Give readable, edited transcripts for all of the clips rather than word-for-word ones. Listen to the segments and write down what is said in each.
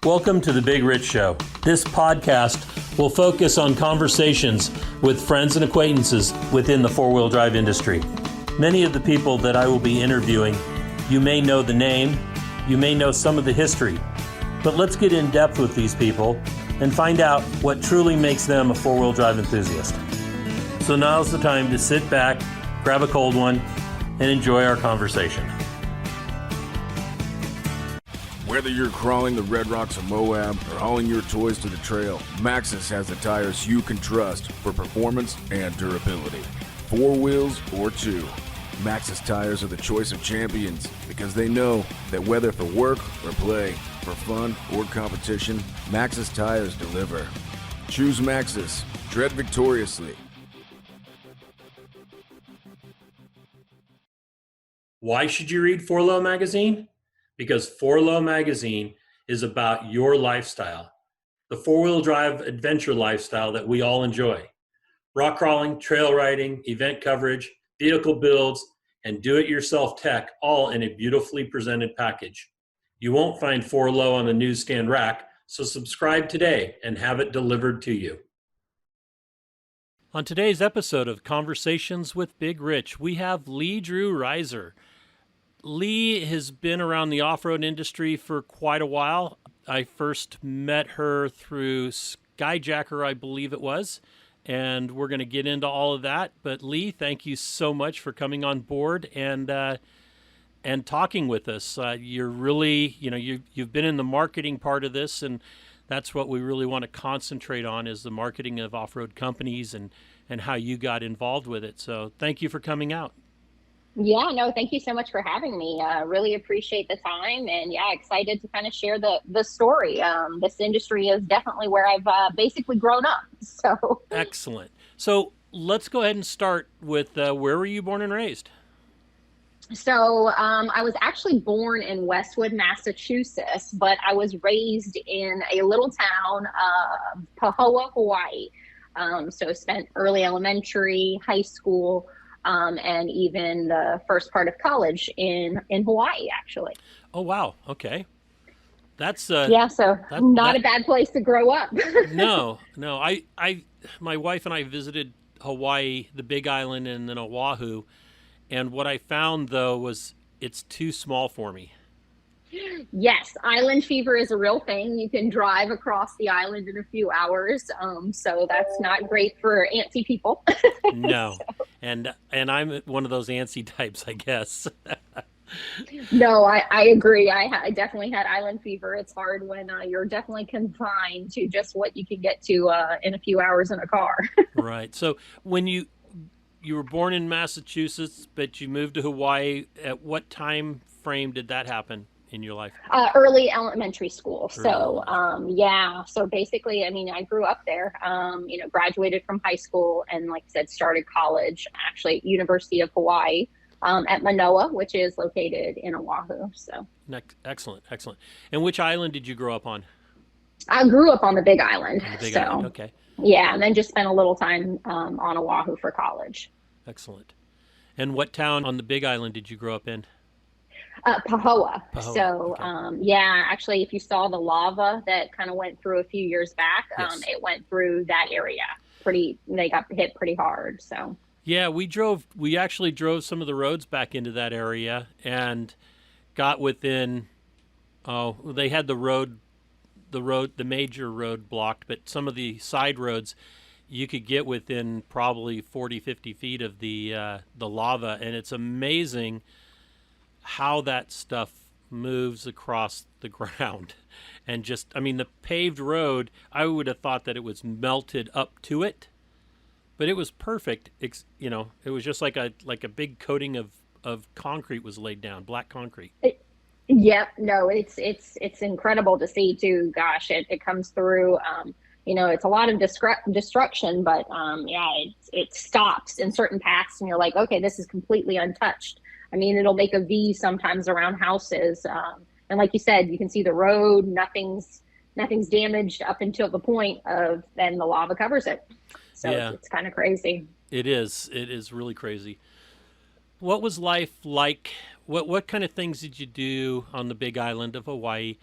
Welcome to The Big Rich Show. This podcast will focus on conversations with friends and acquaintances within the four-wheel drive industry. Many of the people that I will be interviewing, you may know the name, you may know some of the history, but let's get in depth with these people and find out what truly makes them a four-wheel drive enthusiast. So now's the time to sit back, grab a cold one, and enjoy our conversation. Whether you're crawling the red rocks of Moab or hauling your toys to the trail, Maxxis has the tires you can trust for performance and durability. 4 wheels or 2. Maxxis tires are the choice of champions because they know that whether for work or play, for fun or competition, Maxxis tires deliver. Choose Maxxis. Tread victoriously. Why should you read 4Low Magazine? Because 4Low Magazine is about your lifestyle, the four-wheel drive adventure lifestyle that we all enjoy. Rock crawling, trail riding, event coverage, vehicle builds, and do-it-yourself tech, all in a beautifully presented package. You won't find 4Low on the newsstand rack, so subscribe today and have it delivered to you. On today's episode of Conversations with Big Rich, we have Lee Drew Reiser. Lee has been around the off-road industry for quite a while. I first met her through Skyjacker, I believe it was, and we're going to get into all of that. But Lee, thank you so much for coming on board and talking with us. You're really, you've been in the marketing part of this, and that's what we really want to concentrate on is the marketing of off-road companies and how you got involved with it. So thank you for coming out. Yeah, no, thank you so much for having me. Really appreciate the time, and excited to kind of share the story. This industry is definitely where I've basically grown up. So excellent. So let's go ahead and start with where were you born and raised? So I was actually born in Westwood, Massachusetts, but I was raised in a little town, Pahoa, Hawaii. So spent early elementary, high school, and even the first part of college in Hawaii, actually. Oh, wow. Okay. That's so not a bad place to grow up. No. My wife and I visited Hawaii, the Big Island, and then Oahu. And what I found, though, was it's too small for me. Yes, island fever is a real thing. You can drive across the island in a few hours, so that's not great for antsy people. No, and I'm one of those antsy types, I guess. No, I agree. I definitely had island fever. It's hard when you're definitely confined to just what you can get to in a few hours in a car. Right. So when you were born in Massachusetts, but you moved to Hawaii, at what time frame did that happen in your life? Early elementary school. So basically, I grew up there, graduated from high school and like I said, started college actually at University of Hawaii, at Manoa, which is located in Oahu. So excellent. And which island did you grow up on? I grew up on the Big Island. Island. Okay. Yeah. And then just spent a little time, on Oahu for college. Excellent. And what town on the Big Island did you grow up in? Pahoa. So, okay. Actually, if you saw the lava that kind of went through a few years back, yes. It went through that area. They got hit pretty hard. So, yeah, we actually drove some of the roads back into that area and got within, they had the major road blocked, but some of the side roads, you could get within probably 40, 50 feet of the lava. And it's amazing how that stuff moves across the ground. And the paved road, I would have thought that it was melted up to it, but it was perfect. It was just like a big coating of concrete was laid down, black concrete. Yep. No, it's incredible to see too. Gosh, it comes through, it's a lot of destruction, but it stops in certain paths and you're like, okay, this is completely untouched. It'll make a V sometimes around houses. And like you said, you can see the road, nothing's damaged up until the point of then the lava covers it. So it's kind of crazy. It is really crazy. What was life like? What kind of things did you do on the Big Island of Hawaii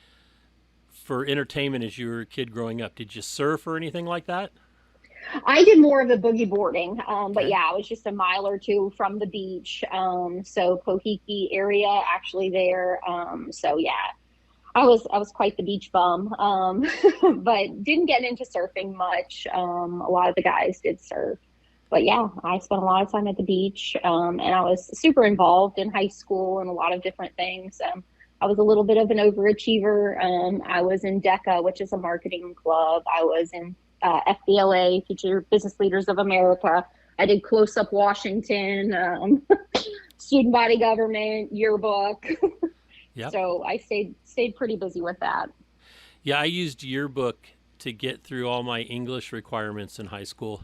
for entertainment as you were a kid growing up? Did you surf or anything like that? I did more of the boogie boarding, but Okay. yeah, I was just a mile or two from the beach. So Kohiki area actually there. So yeah, I was quite the beach bum, but didn't get into surfing much. A lot of the guys did surf, but yeah, I spent a lot of time at the beach, and I was super involved in high school and a lot of different things. I was a little bit of an overachiever. I was in DECA, which is a marketing club. I was in FBLA, Future Business Leaders of America. I did Close Up Washington, student body government, yearbook. Yep. So I stayed pretty busy with that. Yeah, I used yearbook to get through all my English requirements in high school.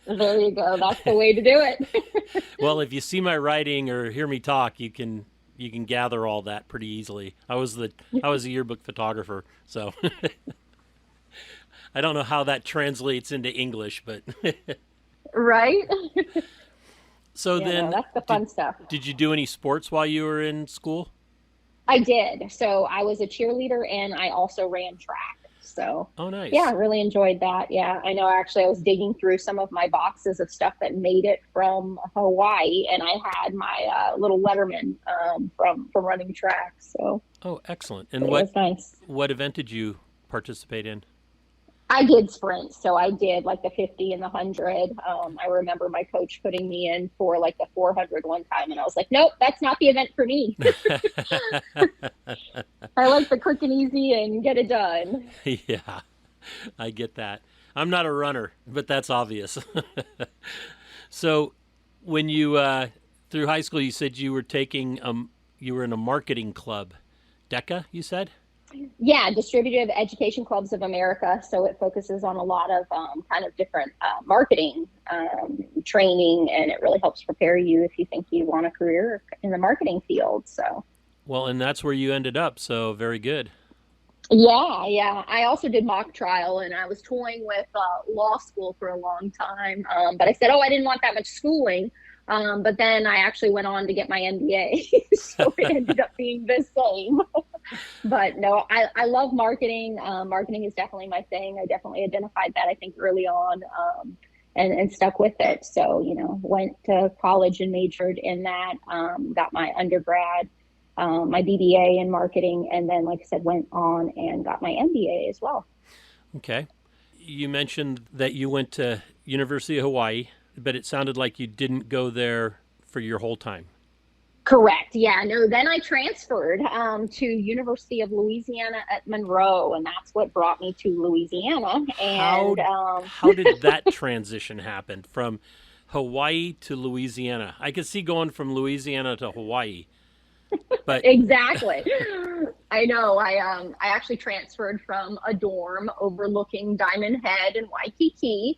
There you go. That's the way to do it. Well, if you see my writing or hear me talk, you can gather all that pretty easily. I was a yearbook photographer, so I don't know how that translates into English, but Right? so Yeah, no, then that's the did fun stuff. did you do any sports while you were in school? I did. So I was a cheerleader and I also ran track. So Oh, yeah, I nice. really enjoyed that. Yeah, I know actually I was digging through some of my boxes of stuff that made it from Hawaii, and I had my little Letterman from running track. Oh, excellent. So And it what was nice. what event did you participate in? I did sprints, so I did like the 50 and the 100. I remember my coach putting me in for like the 400 one time, and I was like, nope, that's not the event for me. I like the quick and easy and get it done. Yeah, I get that. I'm not a runner, but that's obvious. So, when you through high school, you said you were in a marketing club, DECA. You said. Yeah, Distributive Education Clubs of America. So it focuses on a lot of kind of different marketing training, and it really helps prepare you if you think you want a career in the marketing field. So Well, and that's where you ended up. So very good. yeah, yeah. I also did mock trial, and I was toying with law school for a long time. But I said, oh, I didn't want that much schooling. But then I actually went on to get my MBA, so it ended up being the same. But no, I love marketing. Marketing is definitely my thing. I definitely identified that, I think, early on, and stuck with it. So, went to college and majored in that, got my undergrad, my BBA in marketing, and then, like I said, went on and got my MBA as well. Okay. You mentioned that you went to University of Hawaii, but it sounded like you didn't go there for your whole time. Correct. Yeah. No. Then I transferred to University of Louisiana at Monroe, and that's what brought me to Louisiana. How And how did that transition happen from Hawaii to Louisiana? I could see going from Louisiana to Hawaii, but exactly. I know. I actually transferred from a dorm overlooking Diamond Head and Waikiki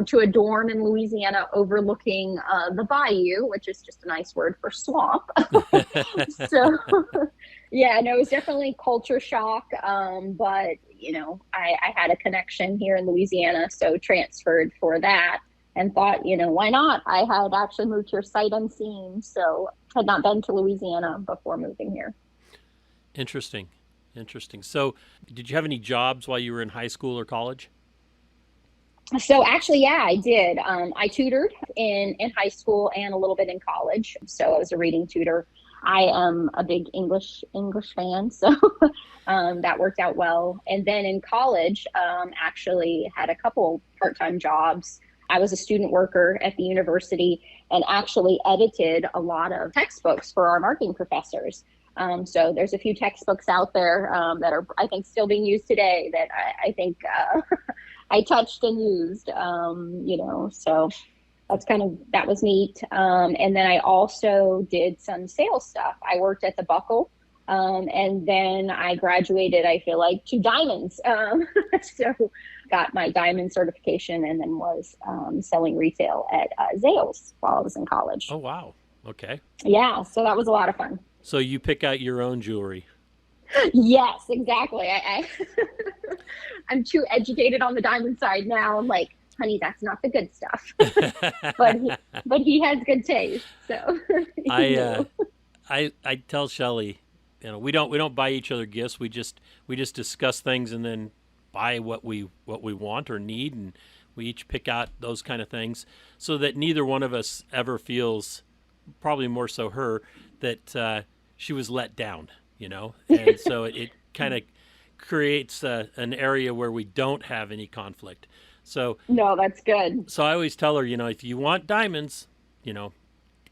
to a dorm in Louisiana overlooking the bayou, which is just a nice word for swamp. So yeah, no, it was definitely culture shock. But I had a connection here in Louisiana, so transferred for that and thought, why not? I had actually moved here sight unseen, so had not been to Louisiana before moving here. interesting. Interesting. So, did you have any jobs while you were in high school or college? So actually, yeah, I did. I tutored in high school and a little bit in college. So I was a reading tutor. I am a big English fan, so that worked out well. And then in college, actually had a couple part-time jobs. I was a student worker at the university and actually edited a lot of textbooks for our marketing professors. So there's a few textbooks out there that are, I think, still being used today that I think I touched and used, so that was neat. And then I also did some sales stuff. I worked at the Buckle, and then I graduated, I feel like, to diamonds. So got my diamond certification and then was selling retail at Zales while I was in college. Oh, wow. Okay. Yeah, so that was a lot of fun. So you pick out your own jewelry. Yes, exactly. I'm too educated on the diamond side now. I'm like, honey, that's not the good stuff. but he has good taste. So I I tell Shelley we don't buy each other gifts. We just discuss things and then buy what we want or need, and we each pick out those kind of things, so that neither one of us ever feels, probably more so her, that she was let down, And so it kind of creates an area where we don't have any conflict. So no, that's good. So I always tell her, if you want diamonds,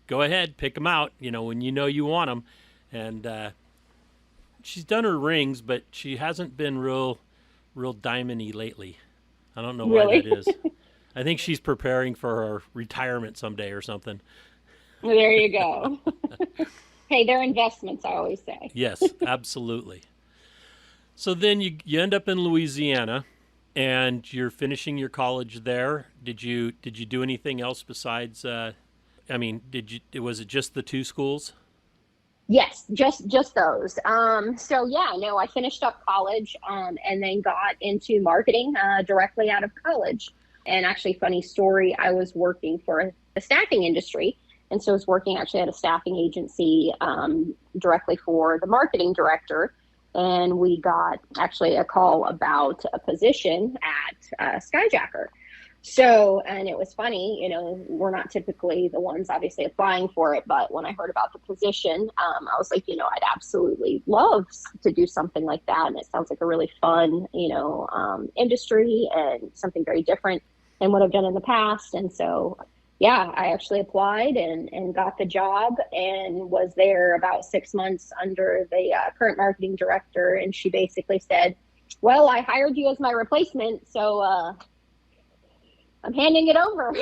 go ahead, pick them out, when you want them. And she's done her rings, but she hasn't been real diamond-y lately. I don't know why Really? that is. I think she's preparing for her retirement someday or something. There you go. Hey, they're investments, I always say. Yes, absolutely. So then you end up in Louisiana, and you're finishing your college there. Did you do anything else besides? Was it just the two schools? Yes, just those. I finished up college and then got into marketing directly out of college. And actually, funny story, I was working for the staffing industry. And so I was working actually at a staffing agency directly for the marketing director. And we got actually a call about a position at Skyjacker. So, and it was funny, we're not typically the ones obviously applying for it, but when I heard about the position, I was like, I'd absolutely love to do something like that. And it sounds like a really fun, industry and something very different than what I've done in the past. And so, yeah, I actually applied and got the job and was there about 6 months under the current marketing director. And she basically said, well, I hired you as my replacement. So, I'm handing it over.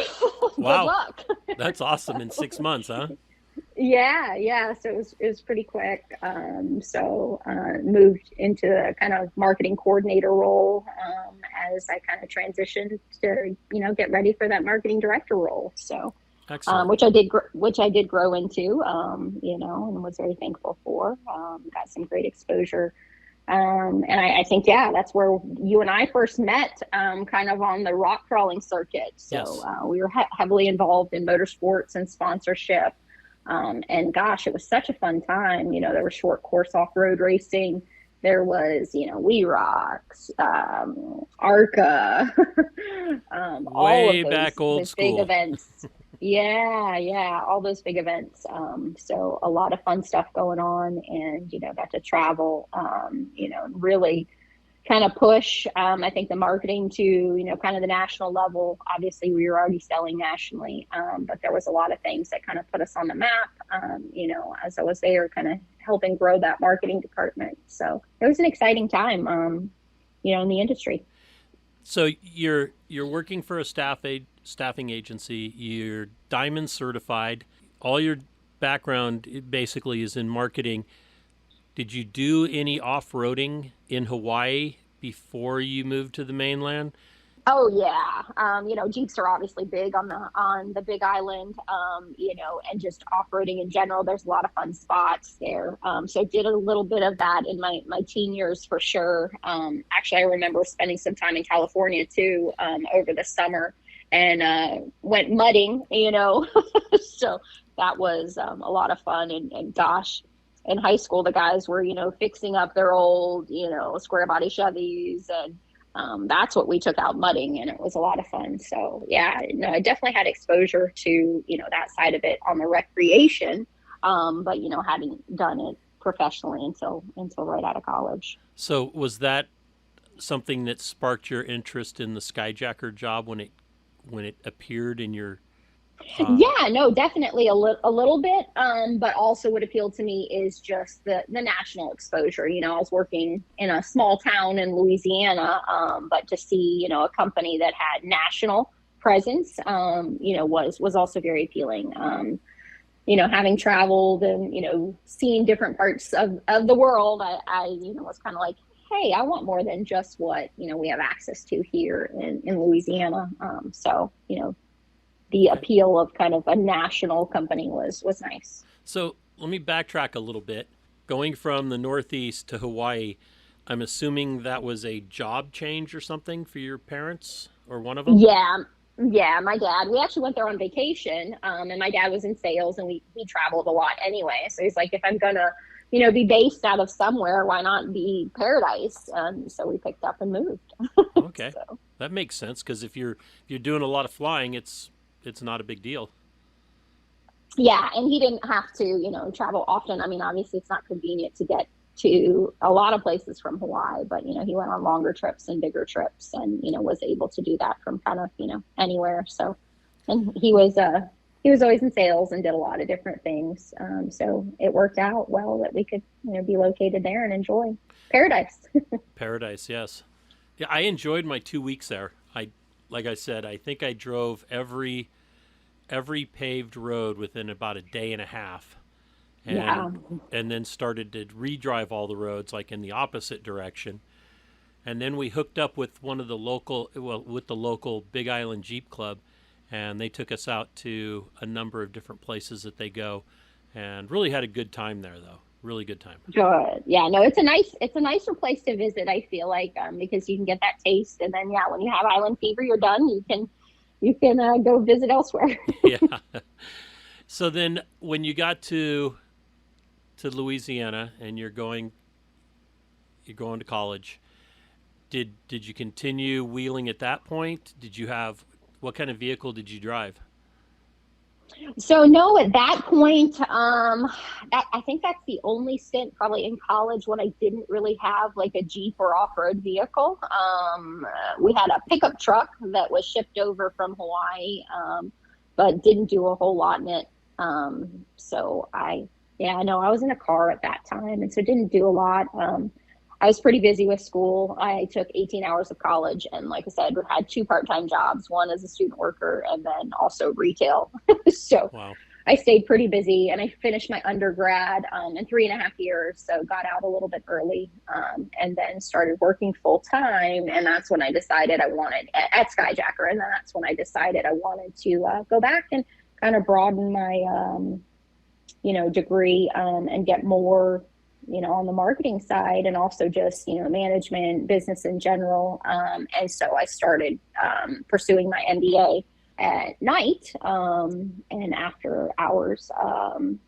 Wow. Good luck. That's awesome. In 6 months, huh? Yeah. So it was pretty quick. Moved into a kind of marketing coordinator role as I kind of transitioned to, get ready for that marketing director role. So, which I did grow into, and was very thankful for. Got some great exposure. And I think, that's where you and I first met, kind of on the rock crawling circuit. So yes. We were heavily involved in motorsports and sponsorship. And gosh, it was such a fun time. There was short course off-road racing. There was, We Rocks, ARCA, all of those big events. Yeah, all those big events. So a lot of fun stuff going on, and got to travel, and really kind of push. I think the marketing to kind of the national level. Obviously, we were already selling nationally, but there was a lot of things that kind of put us on the map. As I was there, kind of helping grow that marketing department. So it was an exciting time, in the industry. So you're working for a staffing agency. You're diamond certified. All your background basically is in marketing. Did you do any off-roading in Hawaii before you moved to the mainland? Oh yeah. Jeeps are obviously big on the Big Island. And just off-roading in general. There's a lot of fun spots there. So I did a little bit of that in my teen years for sure. Actually, I remember spending some time in California too over the summer, and went mudding. So that was a lot of fun. And gosh, in high school, the guys were fixing up their old square body Chevys, and that's what we took out mudding, and it was a lot of fun. So yeah, I definitely had exposure to, that side of it on the recreation, but, hadn't done it professionally until right out of college. So was that something that sparked your interest in the Skyjacker job when it appeared in your Yeah, no, definitely a little bit. But also what appealed to me is just the national exposure. I was working in a small town in Louisiana, but to see, a company that had national presence, was also very appealing. Having traveled and, seeing different parts of the world, I was kind of like, hey, I want more than just what, we have access to here in Louisiana. The appeal of kind of a national company was nice. So let me backtrack a little bit. Going from the Northeast to Hawaii, I'm assuming that was a job change or something for your parents, or one of them? Yeah, my dad. We actually went there on vacation, and my dad was in sales, and we traveled a lot anyway. So he's like, if I'm gonna be based out of somewhere. Why not be Paradise? So we picked up and moved. Okay. So, That makes sense, because if you're doing a lot of flying, it's not a big deal. yeah, and he didn't have to, travel often. I mean, obviously it's not convenient to get to a lot of places from Hawaii, but he went on longer trips and bigger trips, and was able to do that from kind of anywhere. So, and he was always in sales and did a lot of different things. So it worked out well that we could be located there and enjoy Paradise. Paradise, yes. Yeah, I enjoyed my 2 weeks there. Like I said, I think I drove every paved road within about a day and a half. Yeah. And then started to redrive all the roads like in the opposite direction. And then we hooked up with with the local Big Island Jeep Club, and they took us out to a number of different places that they go, and really had a good time there, though. Really good time. Good. Yeah, no, it's a nicer place to visit, I feel like, because you can get that taste, and then when you have island fever, you're done. You can go visit elsewhere. Yeah. So then when you got to Louisiana and you're going to college, did you continue wheeling at that point? What kind of vehicle did you drive? So no, at that point, I think that's the only stint probably in college when I didn't really have like a Jeep or off-road vehicle. We had a pickup truck that was shipped over from Hawaii, but didn't do a whole lot in it. So I was in a car at that time, and so didn't do a lot. I was pretty busy with school. I took 18 hours of college, and like I said, had 2 part-time jobs, one as a student worker and then also retail. So Wow. I stayed pretty busy, and I finished my undergrad in 3.5 years. So got out a little bit early, and then started working full time. And that's when I decided I wanted at Skyjacker. And that's when I decided I wanted to go back and kind of broaden my, degree, and get more, on the marketing side, and also just, management, business in general. And so I started pursuing my MBA at night, and after hours,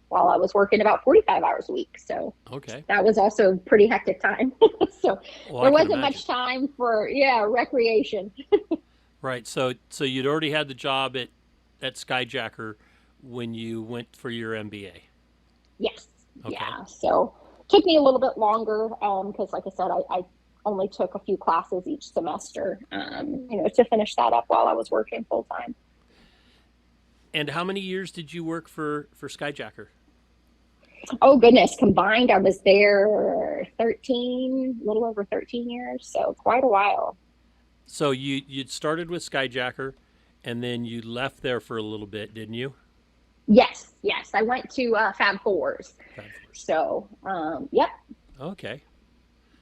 while I was working about 45 hours a week. So Okay. that was also pretty hectic time. So Well, there I can wasn't much imagine. time for, recreation. Right. So you'd already had the job at Skyjacker when you went for your MBA. Yes. Okay. Yeah. So took me a little bit longer, because like I said, I only took a few classes each semester, to finish that up while I was working full time. And how many years did you work for Skyjacker? Oh goodness, combined, I was there a little over 13 years. So quite a while. So you'd started with Skyjacker, and then you left there for a little bit, didn't you? Yes. I went to Fab Fours. Fab Fours. So, yep. Okay.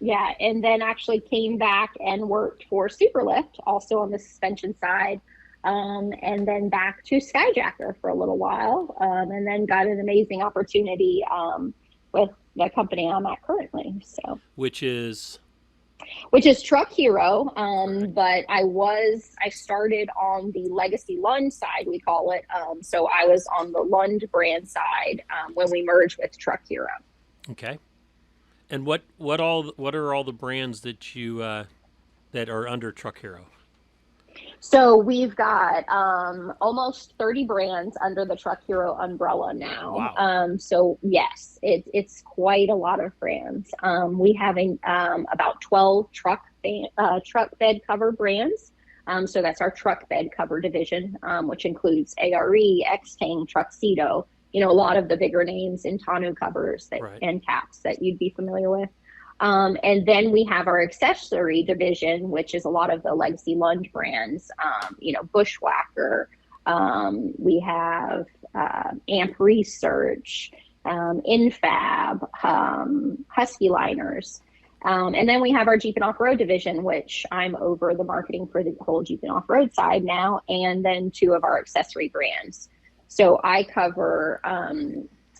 Yeah, and then actually came back and worked for Superlift, also on the suspension side, and then back to Skyjacker for a little while, and then got an amazing opportunity with the company I'm at currently. So, Which is Truck Hero, but I started on the Legacy Lund side, we call it. So I was on the Lund brand side when we merged with Truck Hero. okay. And what are all the brands that you that are under Truck Hero? So we've got almost 30 brands under the Truck Hero umbrella now. Wow. So yes, it's quite a lot of brands. We have about 12 truck bed cover brands. So that's our truck bed cover division, which includes ARE, X-Tang, Truxedo, a lot of the bigger names in tonneau covers Right. and caps that you'd be familiar with. And then we have our accessory division, which is a lot of the Legacy Lund brands, Bushwhacker. We have Amp Research, Infab, Husky Liners. And then we have our Jeep and Off-Road division, which I'm over the marketing for the whole Jeep and Off-Road side now, and then 2 of our accessory brands. So I cover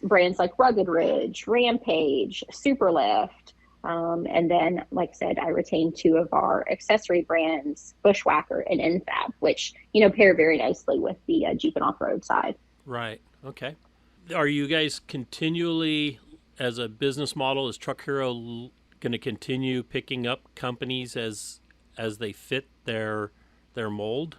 brands like Rugged Ridge, Rampage, Superlift. And then, like I said, I retain 2 of our accessory brands, Bushwhacker and Infab, which, pair very nicely with the Jeep and Off-Road side. Right. Okay. Are you guys continually as a business model? Is Truck Hero going to continue picking up companies as they fit their mold?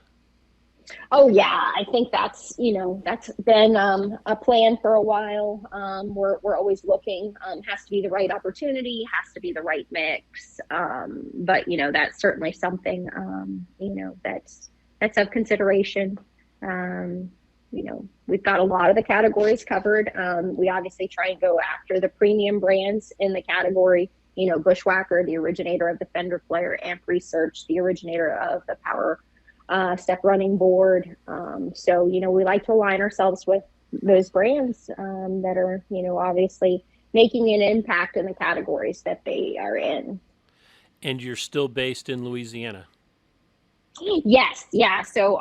Oh yeah, I think that's that's been a plan for a while. We're always looking. Has to be the right opportunity, has to be the right mix. But that's certainly something that's of consideration. We've got a lot of the categories covered. We obviously try and go after the premium brands in the category. Bushwhacker, the originator of the fender flare, Amp Research, the originator of the power step running board. So we like to align ourselves with those brands that are obviously making an impact in the categories that they are in. And you're still based in Louisiana? Yes, yeah. So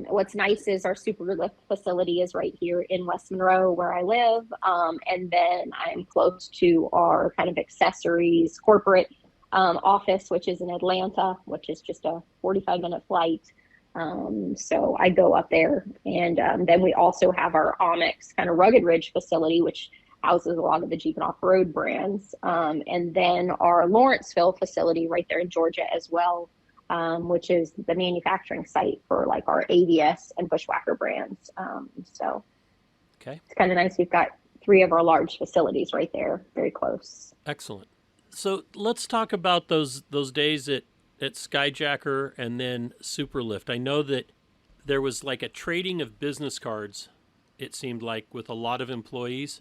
what's nice is our Superlift facility is right here in West Monroe, where I live, and then I'm close to our kind of accessories corporate office, which is in Atlanta, which is just a 45-minute flight. So I go up there, and then we also have our Onyx kind of Rugged Ridge facility, which houses a lot of the Jeep and off-road brands, and then our Lawrenceville facility right there in Georgia as well, which is the manufacturing site for like our AVS and Bushwhacker brands. So okay, it's kind of nice. We've got 3 of our large facilities right there, very close. Excellent. So let's talk about those days at Skyjacker and then Superlift. I know that there was like a trading of business cards, it seemed like, with a lot of employees,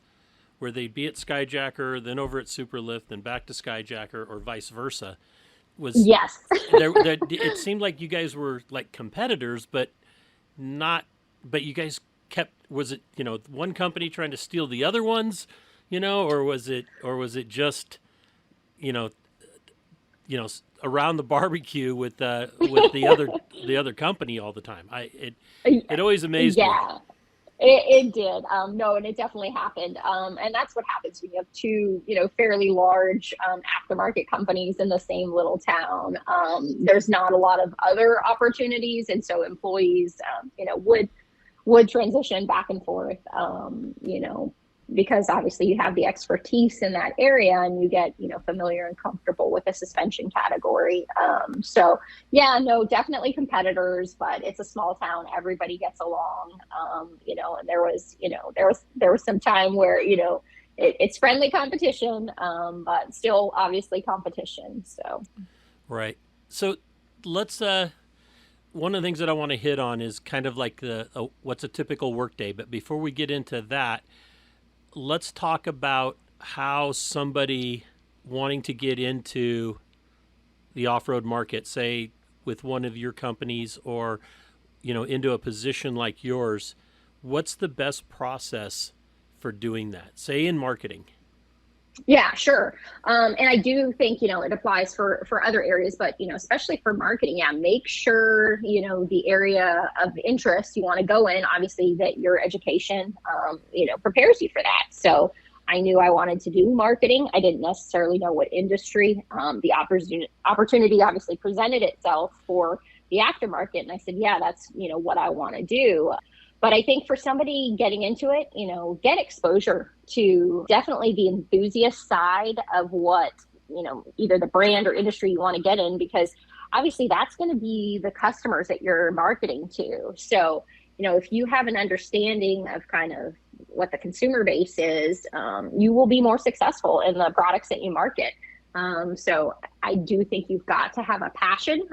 where they'd be at Skyjacker, then over at Superlift, then back to Skyjacker, or vice versa. Yes. It seemed like you guys were like competitors, but you guys kept, was it, one company trying to steal the other ones, or was it just, around the barbecue with the other company all the time? It always amazed me. Yeah, it did. No, and it definitely happened. And that's what happens when you have 2, fairly large aftermarket companies in the same little town. There's not a lot of other opportunities, and so employees, would transition back and forth. Because obviously you have the expertise in that area, and you get, familiar and comfortable with the suspension category. So yeah, no, definitely competitors, but it's a small town. Everybody gets along. And there was some time where, it's friendly competition, but still obviously competition. So. Right. So let's, one of the things that I want to hit on is kind of like what's a typical workday. But before we get into that, let's talk about how somebody wanting to get into the off-road market, say with one of your companies, or, into a position like yours, what's the best process for doing that, say in marketing? Yeah, sure. And I do think, it applies for other areas, but, especially for marketing, yeah, make sure, the area of interest you want to go in, obviously that your education, prepares you for that. So I knew I wanted to do marketing. I didn't necessarily know what industry. The opportunity obviously presented itself for the aftermarket. And I said, yeah, that's, what I want to do. But I think for somebody getting into it, get exposure to definitely the enthusiast side of what, either the brand or industry you want to get in, because obviously that's going to be the customers that you're marketing to. So, if you have an understanding of kind of what the consumer base is, you will be more successful in the products that you market. So I do think you've got to have a passion,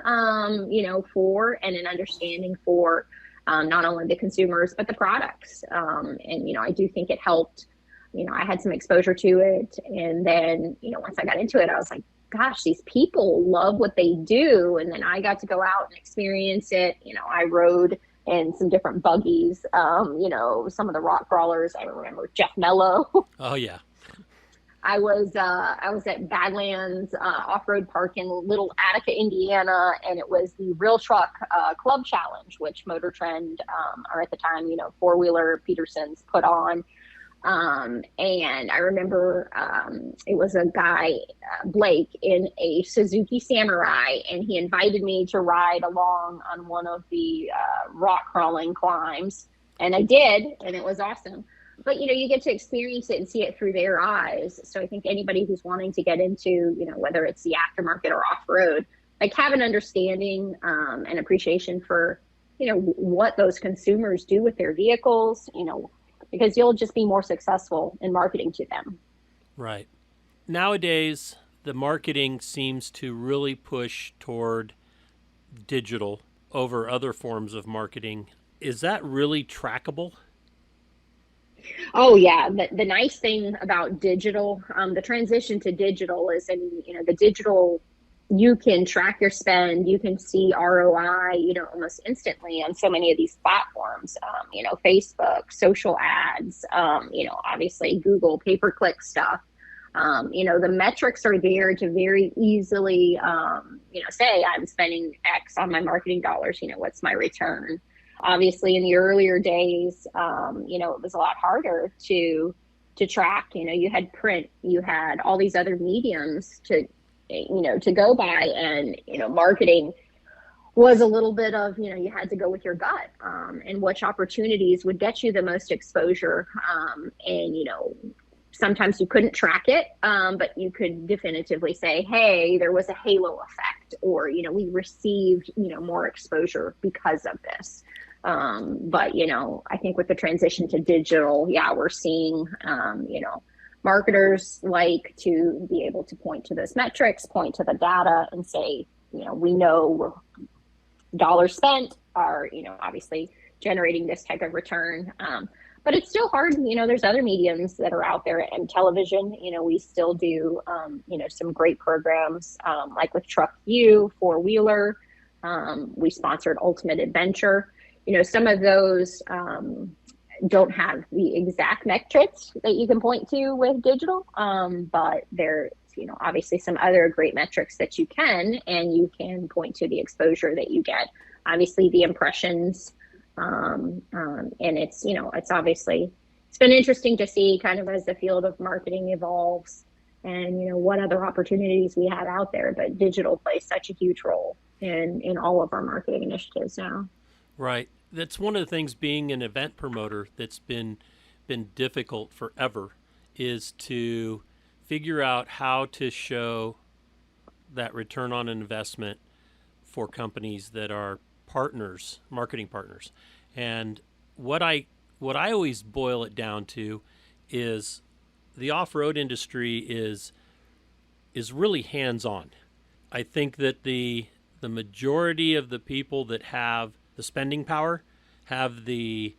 for and an understanding for not only the consumers, but the products. And, I do think it helped, I had some exposure to it. And then, once I got into it, I was like, gosh, these people love what they do. And then I got to go out and experience it. I rode in some different buggies, some of the rock crawlers. I remember Jeff Mello. Oh yeah. I was at Badlands Off-Road Park in Little Attica, Indiana, and it was the Real Truck Club Challenge, which Motor Trend, or at the time, four-wheeler Peterson's put on. And I remember it was a guy, Blake, in a Suzuki Samurai, and he invited me to ride along on one of the rock crawling climbs, and I did, and it was awesome. but you get to experience it and see it through their eyes. So I think anybody who's wanting to get into, whether it's the aftermarket or off-road, like have an understanding and appreciation for, what those consumers do with their vehicles, because you'll just be more successful in marketing to them. Right. Nowadays, the marketing seems to really push toward digital over other forms of marketing. Is that really trackable? Oh yeah, the nice thing about digital, the transition to digital is, the digital, you can track your spend, you can see ROI, almost instantly on so many of these platforms, Facebook, social ads, obviously Google pay-per-click stuff. The metrics are there to very easily, say I'm spending X on my marketing dollars, what's my return? Obviously in the earlier days, it was a lot harder to track. You had print, you had all these other mediums to go by, and, marketing was a little bit of, you had to go with your gut, and which opportunities would get you the most exposure. And, sometimes you couldn't track it, but you could definitively say, hey, there was a halo effect, or, we received, more exposure because of this. But, I think with the transition to digital, we're seeing, marketers like to be able to point to those metrics, point to the data and say, we know dollars spent are, obviously generating this type of return. But it's still hard. There's other mediums that are out there, and television, we still do, some great programs, like with Truck U, four-wheeler. We sponsored Ultimate Adventure. Some of those don't have the exact metrics that you can point to with digital, but there's, obviously some other great metrics that you can, and you can point to the exposure that you get. Obviously the impressions, and it's, it's obviously, it's been interesting to see kind of as the field of marketing evolves and, what other opportunities we have out there, but digital plays such a huge role in all of our marketing initiatives now. Right. That's one of the things, being an event promoter, that's been difficult forever, is to figure out how to show that return on investment for companies that are partners, marketing partners. And what I always boil it down to is the off-road industry is really hands-on. I think that the majority of the people that have the spending power have the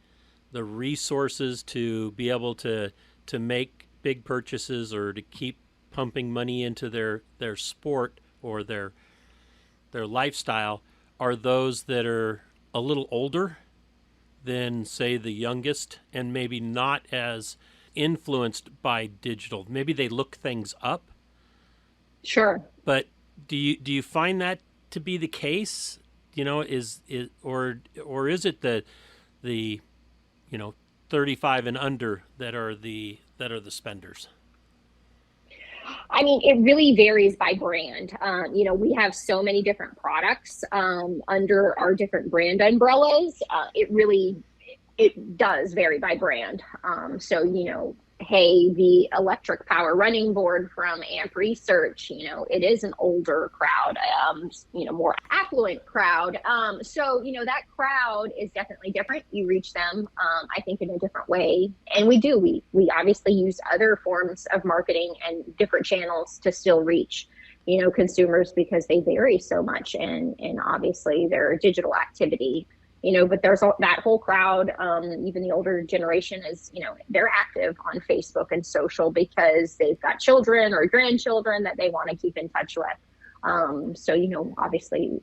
resources to be able to make big purchases or to keep pumping money into their sport or their lifestyle, are those that are a little older than, say, the youngest, and maybe not as influenced by digital. Maybe they look things up. Sure. But do you find that to be the case? Is or is it the 35 and under that are the spenders? I mean, it really varies by brand. We have so many different products under our different brand umbrellas. It does vary by brand. So, hey, the electric power running board from AMP Research, it is an older crowd, more affluent crowd. So, that crowd is definitely different. You reach them, I think, in a different way. And we obviously use other forms of marketing and different channels to still reach, consumers, because they vary so much. And obviously their digital activity, but there's that whole crowd, even the older generation is, they're active on Facebook and social because they've got children or grandchildren that they want to keep in touch with. So, obviously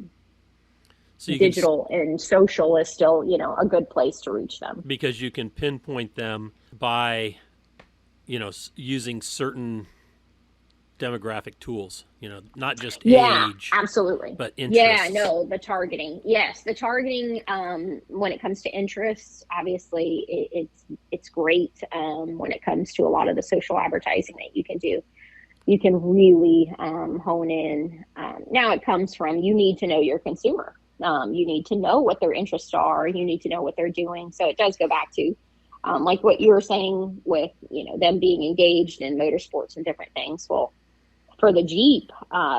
digital and social is still, a good place to reach them. Because you can pinpoint them by, using certain demographic tools, not just age. Absolutely. But interests. The targeting. Yes, the targeting, when it comes to interests, obviously it's great. When it comes to a lot of the social advertising that you can do, you can really hone in. Now it comes from, you need to know your consumer. You need to know what their interests are. You need to know what they're doing. So it does go back to, like what you were saying with, them being engaged in motorsports and different things. Well, for the Jeep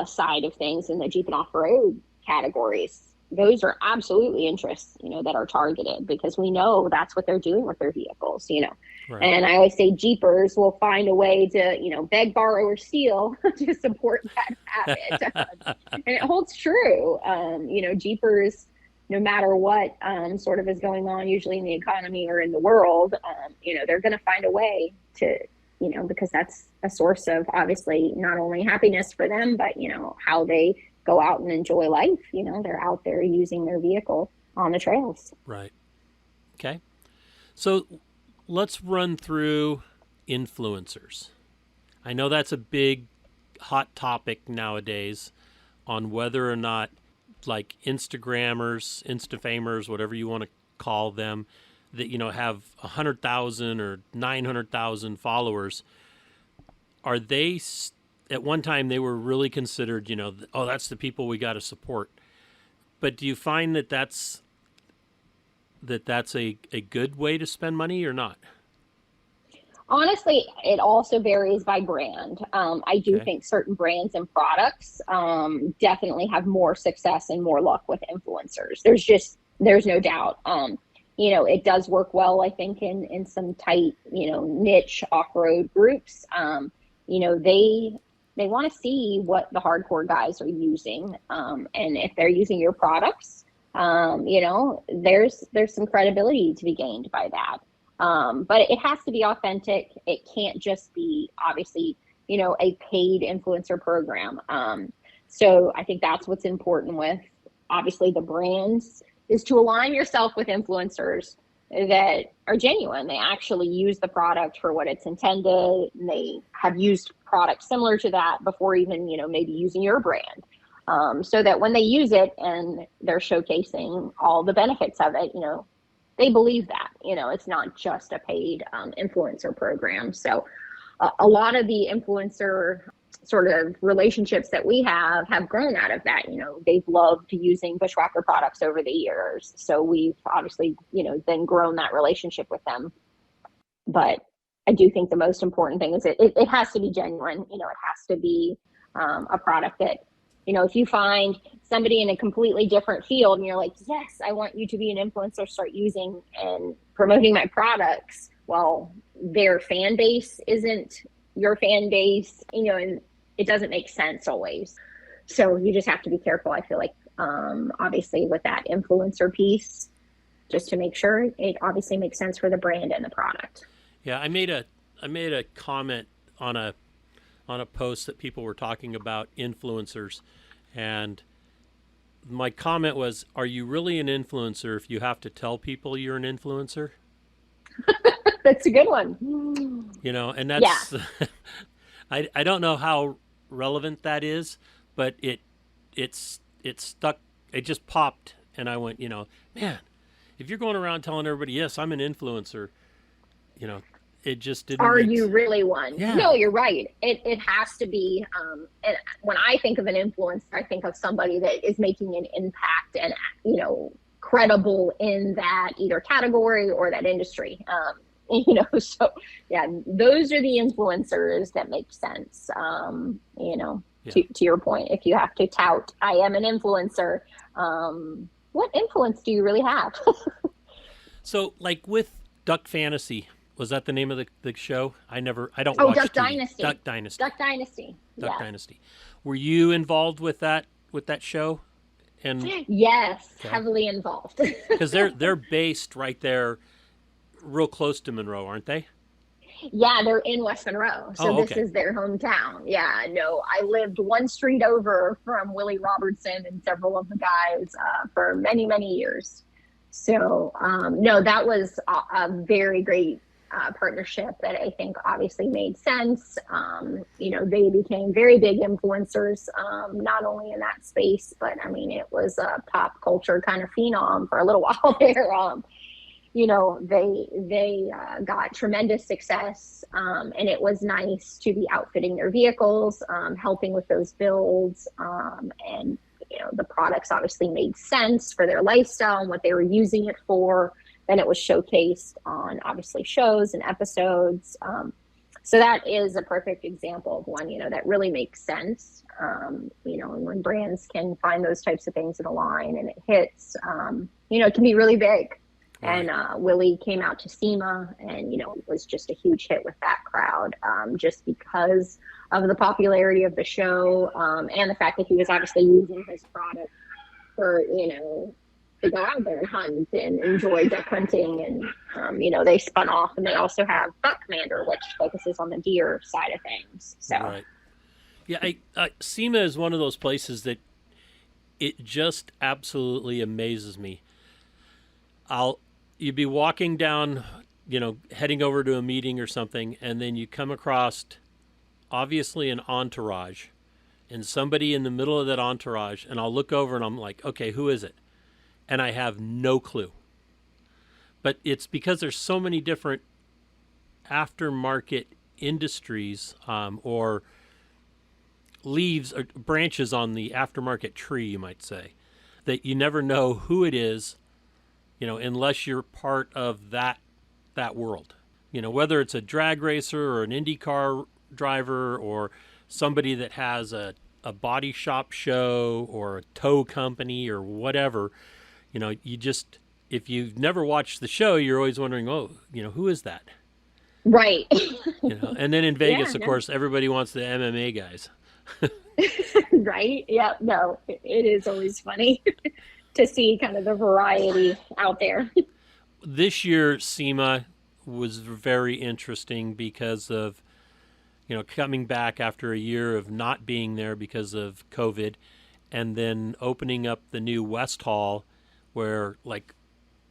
side of things and the Jeep and off-road categories, those are absolutely interests, that are targeted, because we know that's what they're doing with their vehicles, Right. And I always say Jeepers will find a way to, beg, borrow, or steal to support that habit. And it holds true. Jeepers, no matter what sort of is going on, usually in the economy or in the world, they're going to find a way to, because that's a source of obviously not only happiness for them, but, how they go out and enjoy life. They're out there using their vehicle on the trails. Right. Okay. So let's run through influencers. I know that's a big hot topic nowadays on whether or not, like, Instagrammers, Instafamers, whatever you want to call them, that, have 100,000 or 900,000 followers. Are they, at one time they were really considered, oh, that's the people we got to support. But do you find that that's a good way to spend money or not? Honestly, it also varies by brand. I do think certain brands and products definitely have more success and more luck with influencers. There's no doubt. It does work well, I think, in some tight, niche off-road groups. They want to see what the hardcore guys are using. And if they're using your products, there's some credibility to be gained by that. But it has to be authentic. It can't just be, obviously, a paid influencer program. So I think that's what's important with, obviously, the brands, is to align yourself with influencers that are genuine. They actually use the product for what it's intended. And they have used products similar to that before even, maybe using your brand. So that when they use it and they're showcasing all the benefits of it, they believe that, it's not just a paid influencer program. So a lot of the influencer sort of relationships that we have grown out of that. They've loved using Bushwhacker products over the years. So we've obviously, then grown that relationship with them. But I do think the most important thing is it has to be genuine. It has to be a product that, if you find somebody in a completely different field and you're like, yes, I want you to be an influencer, start using and promoting my products. Well, their fan base isn't your fan base, and it doesn't make sense always. So you just have to be careful, I feel like, obviously with that influencer piece, just to make sure it obviously makes sense for the brand and the product. Yeah, I made a comment on a post that people were talking about influencers, and my comment was, are you really an influencer if you have to tell people you're an influencer? That's a good one. And that's, yeah. I don't know how relevant that is, but it stuck, it just popped, and I went, man, if you're going around telling everybody, yes, I'm an influencer, it just didn't. Are you really one? Yeah. No, you're right. It has to be. And when I think of an influencer, I think of somebody that is making an impact and, credible in that either category or that industry. So yeah, those are the influencers that make sense. Yeah. To your point, if you have to tout, I am an influencer, what influence do you really have? So, like with Duck Fantasy, was that the name of the show? I don't Oh, watch Duck TV. Dynasty. Duck Dynasty. Duck Dynasty. Duck Dynasty. Were you involved with that show? And yes, okay. Heavily involved. Because they're based right there, real close to Monroe, aren't they? Yeah, they're in West Monroe, so okay. This is their hometown. Yeah, no, I lived one street over from Willie Robertson and several of the guys for many, many years. So, no, that was a very great partnership that I think obviously made sense. They became very big influencers, not only in that space, but I mean, it was a pop culture kind of phenom for a little while there. They got tremendous success, and it was nice to be outfitting their vehicles, helping with those builds, and the products obviously made sense for their lifestyle and what they were using it for. then it was showcased on obviously shows and episodes. So that is a perfect example of one, that really makes sense. And when brands can find those types of things in a line and it hits, it can be really big. Right. And Willie came out to SEMA, and it was just a huge hit with that crowd, just because of the popularity of the show, and the fact that he was obviously using his product for to go out there and hunt and enjoy duck hunting. And they spun off, and they also have Buck Commander, which focuses on the deer side of things. So right. Yeah, SEMA is one of those places that it just absolutely amazes me. You'd be walking down, heading over to a meeting or something, and then you come across obviously an entourage and somebody in the middle of that entourage, and I'll look over and I'm like, okay, who is it? And I have no clue. But it's because there's so many different aftermarket industries, or leaves or branches on the aftermarket tree, you might say, that you never know who it is, unless you're part of that world. Whether it's a drag racer or an IndyCar driver or somebody that has a body shop show or a tow company or whatever, if you've never watched the show, you're always wondering, who is that? Right. And then in Vegas, of course, everybody wants the MMA guys. Right. Yeah. No, it is always funny to see kind of the variety out there. This year, SEMA was very interesting because of, coming back after a year of not being there because of COVID, and then opening up the new West Hall where like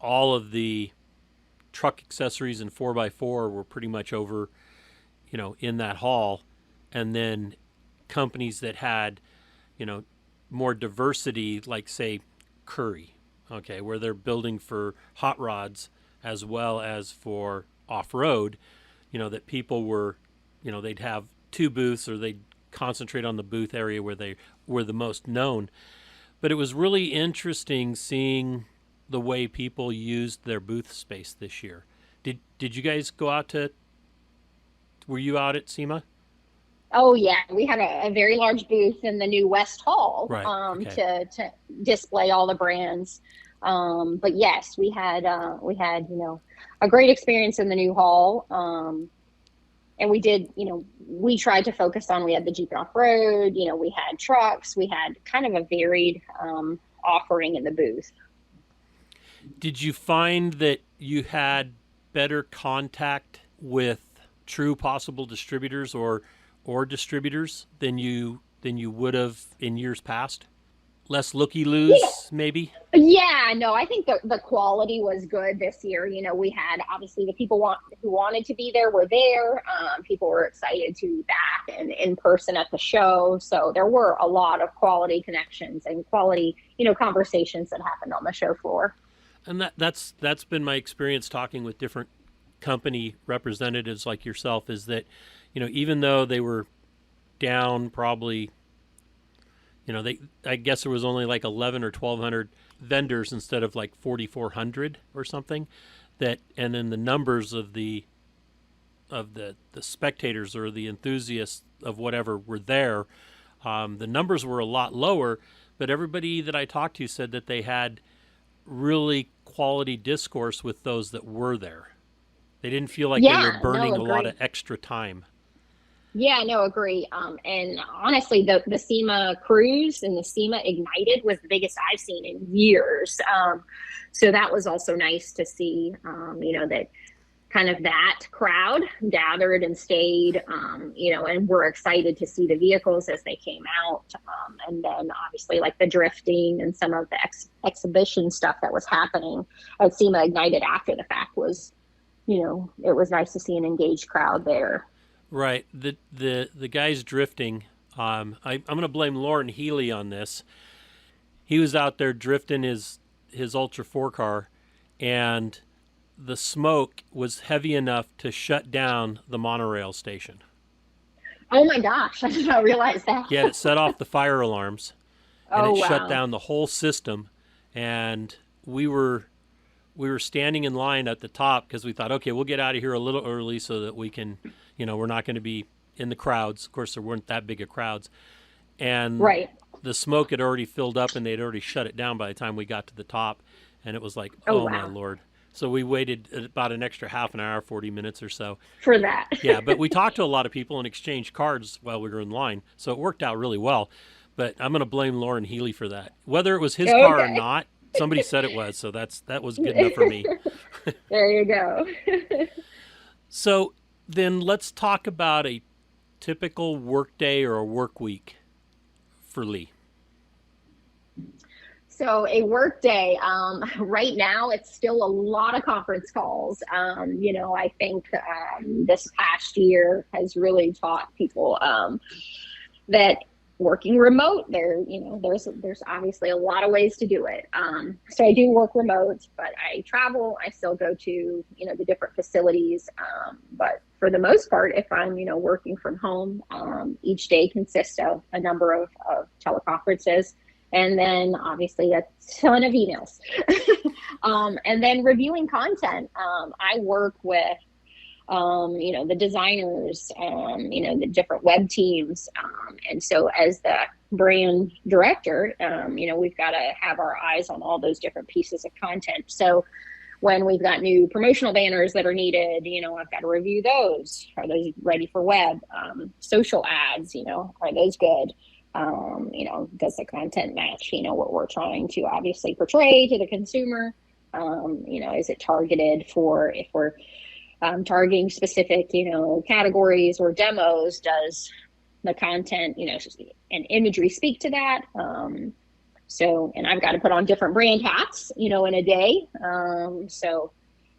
all of the truck accessories and 4x4 were pretty much over, in that hall. And then companies that had, more diversity, like say Curry, okay, where they're building for hot rods as well as for off-road, that people were, they'd have two booths, or they'd concentrate on the booth area where they were the most known. But it was really interesting seeing the way people used their booth space this year. Did you guys go out were you out at SEMA? Oh yeah, we had a very large booth in the new West Hall, right. To display all the brands. But yes, we had a great experience in the new hall. And we did, we tried to focus on, we had the Jeep off-road, we had trucks, we had kind of a varied offering in the booth. Did you find that you had better contact with true possible distributors or distributors than you would have in years past? Less looky-loos, maybe? Yeah, no, I think the quality was good this year. We had, obviously, the people who wanted to be there were there. People were excited to be back and in person at the show. So there were a lot of quality connections and quality, conversations that happened on the show floor. And that's been my experience talking with different company representatives like yourself, is that, even though they were down probably, I guess there was only like 11 or 1,200 vendors instead of like 4,400 or something, and then the numbers of the spectators or the enthusiasts of whatever were there, the numbers were a lot lower, but everybody that I talked to said that they had really quality discourse with those that were there. They didn't feel like they were burning a lot of extra time. Yeah, no, agree. And honestly, the SEMA cruise and the SEMA Ignited was the biggest I've seen in years. So that was also nice to see, that kind of that crowd gathered and stayed, and we're excited to see the vehicles as they came out. And then obviously like the drifting and some of the exhibition stuff that was happening at SEMA Ignited after the fact was, it was nice to see an engaged crowd there. Right. The guys drifting, I'm going to blame Lauren Healy on this. He was out there drifting his Ultra 4 car, and the smoke was heavy enough to shut down the monorail station. Oh my gosh, I did not realize that. Yeah, it set off the fire alarms, and it shut down the whole system. And we were we were standing in line at the top because we thought, okay, we'll get out of here a little early so that we can, we're not going to be in the crowds. Of course, there weren't that big of crowds. And Right. the smoke had already filled up and they'd already shut it down by the time we got to the top. And it was like, Oh, oh my wow. Lord. So we waited about an extra half an hour, 40 minutes or so. For that. Yeah, but we talked to a lot of people and exchanged cards while we were in line. So it worked out really well. But I'm going to blame Lauren Healy for that. Whether it was his car or not, somebody said it was. So that was good enough for me. There you go. So then let's talk about a typical work day or a work week for Lee. So a work day, right now it's still a lot of conference calls. I think this past year has really taught people that working remote, there's obviously a lot of ways to do it. So I do work remote, but I travel. I still go to the different facilities. But for the most part, if I'm working from home, each day consists of a number of teleconferences. And then obviously a ton of emails. And then reviewing content. I work with, the designers, the different web teams. And so as the brand director, we've got to have our eyes on all those different pieces of content. So when we've got new promotional banners that are needed, I've got to review those. Are those ready for web? Social ads, are those good? Does the content match, what we're trying to obviously portray to the consumer? Is it targeted for, if we're targeting specific, categories or demos, does the content, and imagery speak to that? And I've got to put on different brand hats, in a day. So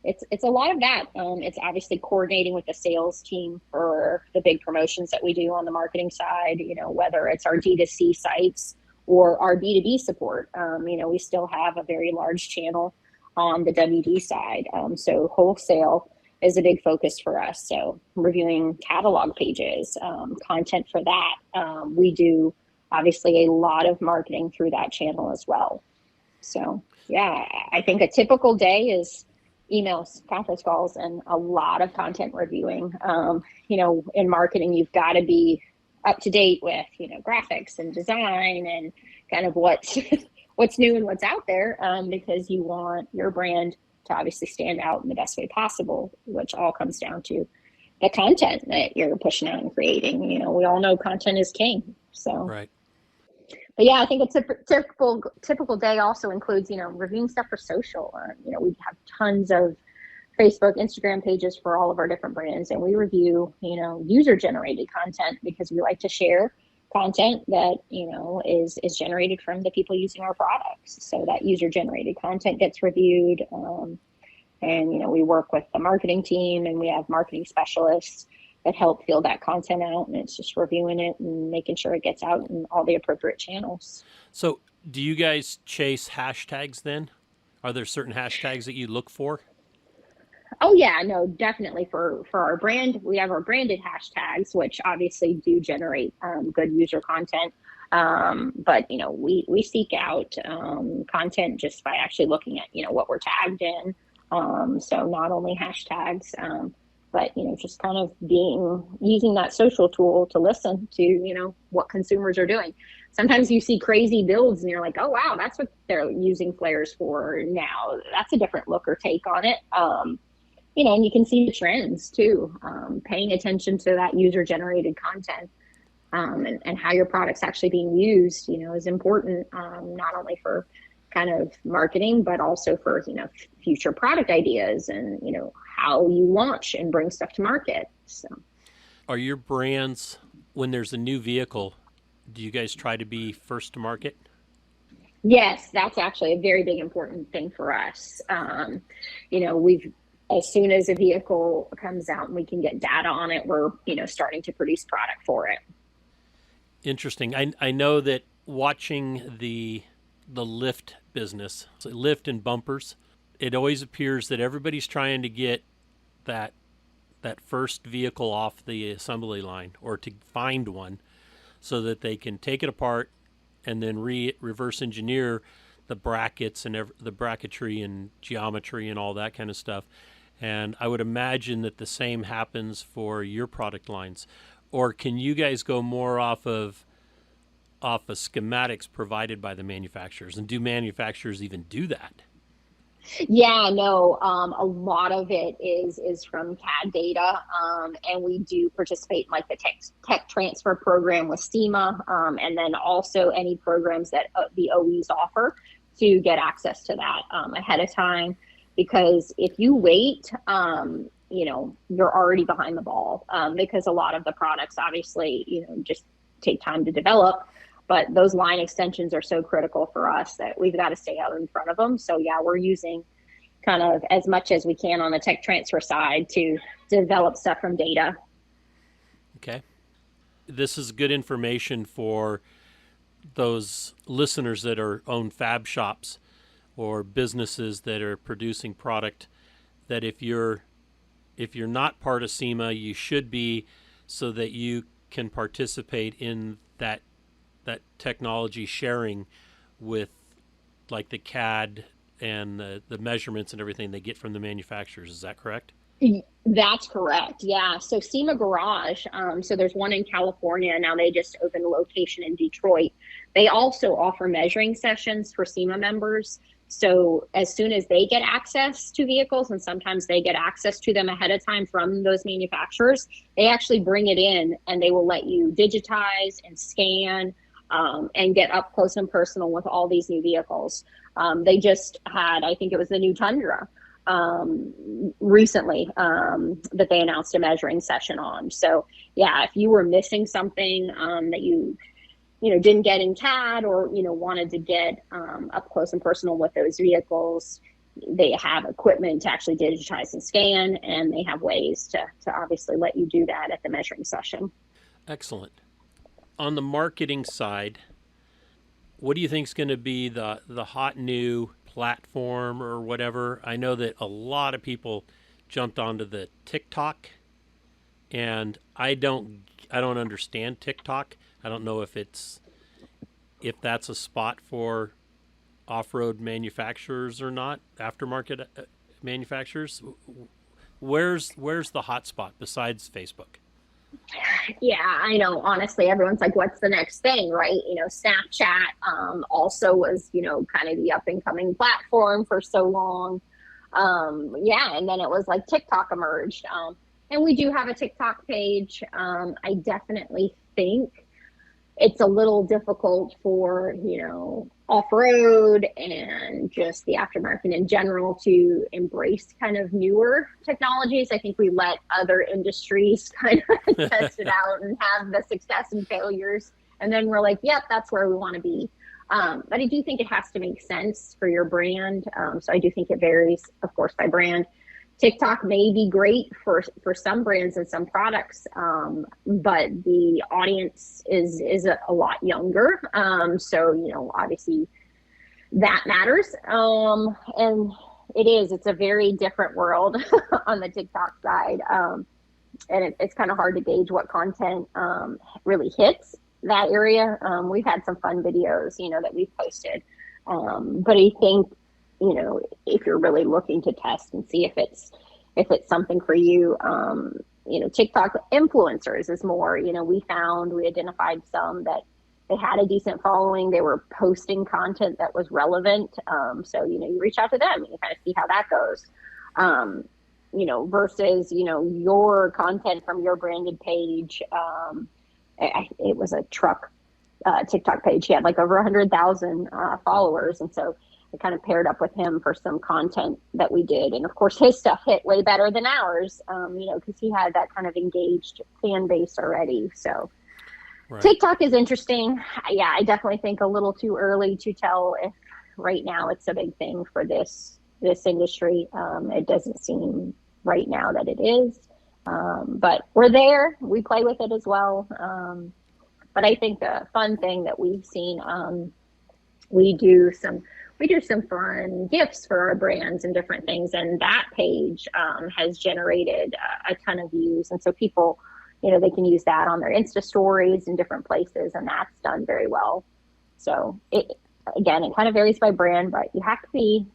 it's a lot of that. It's obviously coordinating with the sales team for the big promotions that we do on the marketing side, whether it's our D2C sites or our B2B support. We still have a very large channel on the WD side. So wholesale is a big focus for us. So reviewing catalog pages, content for that. We do obviously a lot of marketing through that channel as well. So yeah, I think a typical day is emails, conference calls, and a lot of content reviewing. In marketing, you've got to be up to date with, graphics and design and kind of what's new and what's out there, because you want your brand to obviously stand out in the best way possible, which all comes down to the content that you're pushing out and creating. We all know content is king. So, right. But yeah, I think a typical day also includes, reviewing stuff for social. We have tons of Facebook, Instagram pages for all of our different brands, and we review, user-generated content because we like to share content that, is generated from the people using our products. So that user-generated content gets reviewed, and we work with the marketing team, and we have marketing specialists that help fill that content out, and it's just reviewing it and making sure it gets out in all the appropriate channels. So do you guys chase hashtags then? Are there certain hashtags that you look for? Oh yeah, no, definitely for our brand, we have our branded hashtags, which obviously do generate good user content. But we seek out content just by actually looking at what we're tagged in. So not only hashtags, but just kind of using that social tool to listen to what consumers are doing. Sometimes you see crazy builds and you're like, oh wow, that's what they're using flares for now. That's a different look or take on it. And you can see the trends too. Paying attention to that user generated content and how your product's actually being used, is important, not only for kind of marketing, but also for, future product ideas and, how you launch and bring stuff to market. So, are your brands, when there's a new vehicle, do you guys try to be first to market? Yes, that's actually a very big important thing for us. As soon as a vehicle comes out and we can get data on it, we're, starting to produce product for it. Interesting. I know that watching the lift business, so lift and bumpers, it always appears that everybody's trying to get that first vehicle off the assembly line, or to find one so that they can take it apart and then reverse engineer the brackets and the bracketry and geometry and all that kind of stuff. And I would imagine that the same happens for your product lines. Or can you guys go more off of schematics provided by the manufacturers? And do manufacturers even do that? Yeah, no, a lot of it is from CAD data, and we do participate in like the tech transfer program with SEMA, and then also any programs that the OEs offer to get access to that ahead of time. Because if you wait, you're already behind the ball, because a lot of the products obviously, just take time to develop. But those line extensions are so critical for us that we've got to stay out in front of them. So yeah, we're using kind of as much as we can on the tech transfer side to develop stuff from data. Okay. This is good information for those listeners that own fab shops or businesses that are producing product, that if you're not part of SEMA, you should be, so that you can participate in that technology sharing with like the CAD and the measurements and everything they get from the manufacturers. Is that correct? That's correct. Yeah. So SEMA Garage, so there's one in California. Now they just opened a location in Detroit. They also offer measuring sessions for SEMA members. So as soon as they get access to vehicles, and sometimes they get access to them ahead of time from those manufacturers, they actually bring it in and they will let you digitize and scan, and get up close and personal with all these new vehicles. They just had, I think it was the new Tundra recently, that they announced a measuring session on. So yeah, if you were missing something that you didn't get in CAD, or wanted to get up close and personal with those vehicles, they have equipment to actually digitize and scan, and they have ways to obviously let you do that at the measuring session. Excellent. On the marketing side, what do you think is going to be the hot new platform or whatever? I know that a lot of people jumped onto the TikTok, and I don't understand TikTok. I don't know if that's a spot for off-road manufacturers or not, aftermarket manufacturers. Where's the hot spot besides Facebook? Yeah, I know. Honestly, everyone's like, what's the next thing, right? Snapchat also was, kind of the up and coming platform for so long. And then it was like TikTok emerged. And we do have a TikTok page. I definitely think it's a little difficult for, off-road and just the aftermarket in general to embrace kind of newer technologies. I think we let other industries kind of test it out and have the success and failures. And then we're like, yep, that's where we want to be. But I do think it has to make sense for your brand. So I do think it varies, of course, by brand. TikTok may be great for some brands and some products, but the audience is a lot younger. So, obviously that matters. And it's a very different world on the TikTok side. And it's kind of hard to gauge what content really hits that area. We've had some fun videos, that we've posted. But I think, if you're really looking to test and see if it's something for you, TikTok influencers is more, we identified some that they had a decent following. They were posting content that was relevant. So, you reach out to them and you kind of see how that goes. Versus, your content from your branded page. It was a truck TikTok page. He had like over 100,000 followers. And so I kind of paired up with him for some content that we did. And of course, his stuff hit way better than ours, because he had that kind of engaged fan base already. So right. TikTok is interesting. Yeah, I definitely think a little too early to tell if right now it's a big thing for this industry. It doesn't seem right now that it is. But we're there. We play with it as well. But I think the fun thing that we've seen, we do some fun gifts for our brands and different things. And that page has generated a ton of views. And so people, they can use that on their Insta stories in different places. And that's done very well. So again, it kind of varies by brand, but you have to be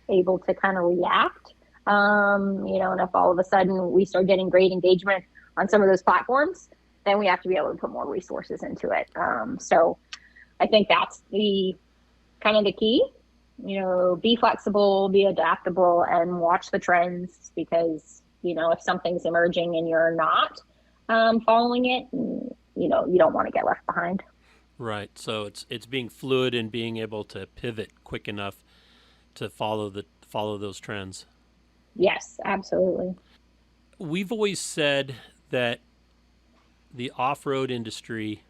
able to kind of react. And if all of a sudden we start getting great engagement on some of those platforms, then we have to be able to put more resources into it. So I think that's the kind of the key, be flexible, be adaptable, and watch the trends, because, if something's emerging and you're not following it, you don't want to get left behind. Right. So it's being fluid and being able to pivot quick enough to follow those trends. Yes, absolutely. We've always said that the off-road industry,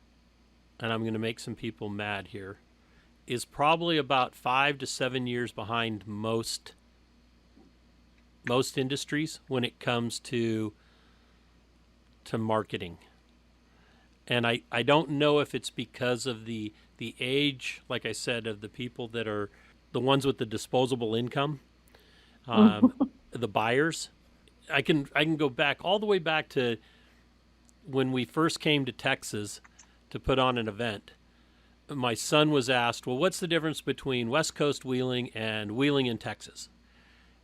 and I'm going to make some people mad here, is probably about 5 to 7 years behind most industries when it comes to marketing. And I don't know if it's because of the age, like I said, of the people that are the ones with the disposable income, the buyers. I can go back all the way back to when we first came to Texas to put on an event. My son was asked, well, what's the difference between West Coast wheeling and wheeling in Texas?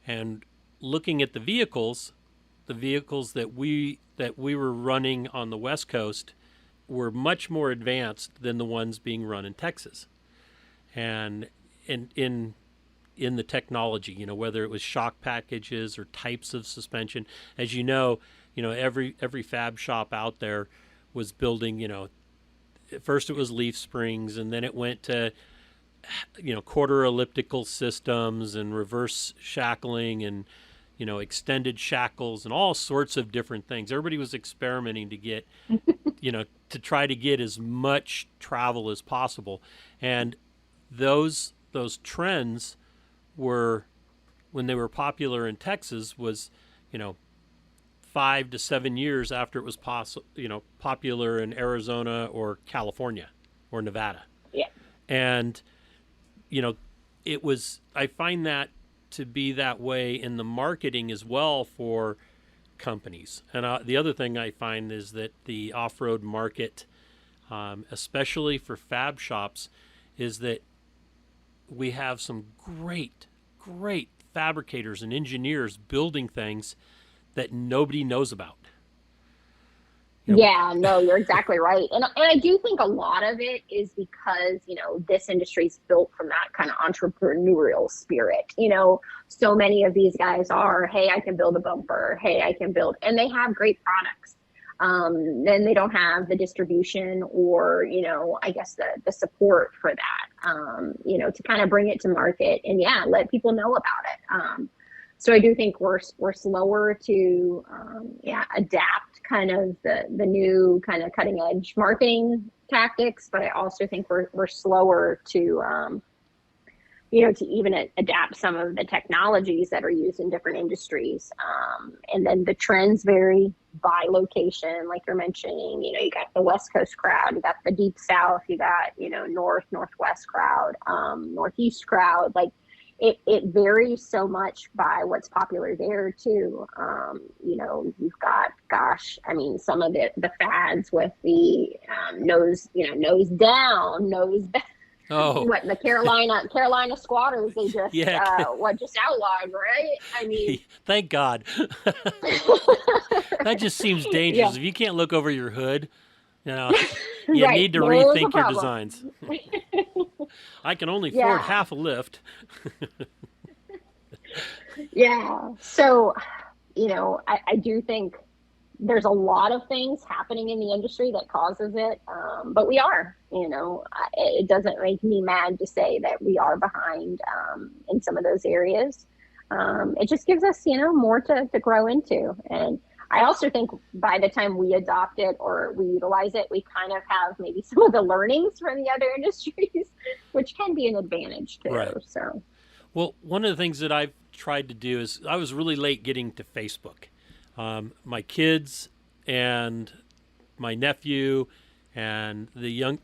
And looking at the vehicles that we were running on the West Coast were much more advanced than the ones being run in Texas. And in the technology, whether it was shock packages or types of suspension. As you know, every fab shop out there was building, at first it was leaf springs, and then it went to, quarter elliptical systems and reverse shackling and, extended shackles and all sorts of different things. Everybody was experimenting to get, to try to get as much travel as possible. And those trends were, when they were popular in Texas, was 5 to 7 years after it was popular in Arizona or California or Nevada. Yeah. And I find that to be that way in the marketing as well for companies. And the other thing I find is that the off-road market, especially for fab shops, is that we have some great fabricators and engineers building things that nobody knows about. Yeah, no, you're exactly right. And I do think a lot of it is because, this industry is built from that kind of entrepreneurial spirit. So many of these guys are, hey, I can build a bumper. Hey, I can build, and they have great products. Then they don't have the distribution or, I guess the support for that, to kind of bring it to market and let people know about it. So I do think we're slower to adapt kind of the new kind of cutting edge marketing tactics, but I also think we're slower to to even adapt some of the technologies that are used in different industries. And then the trends vary by location, like you're mentioning. You got the West Coast crowd, you got the Deep South, you got Northwest crowd, Northeast crowd, like. It varies so much by what's popular there too. You've got, some of the fads with the nose down, nose back. Oh, what the Carolina squatters, they just just outlawed, right? I mean, thank God. That just seems dangerous. If you can't look over your hood, you right. need to rethink your designs. I can only afford half a lift. Yeah. So, I do think there's a lot of things happening in the industry that causes it. But we are, it doesn't make me mad to say that we are behind in some of those areas. It just gives us, more to grow into. And I also think by the time we adopt it or we utilize it, we kind of have maybe some of the learnings from the other industries, which can be an advantage too. Right. So, well, one of the things that I've tried to do is I was really late getting to Facebook. My kids and my nephew and the young,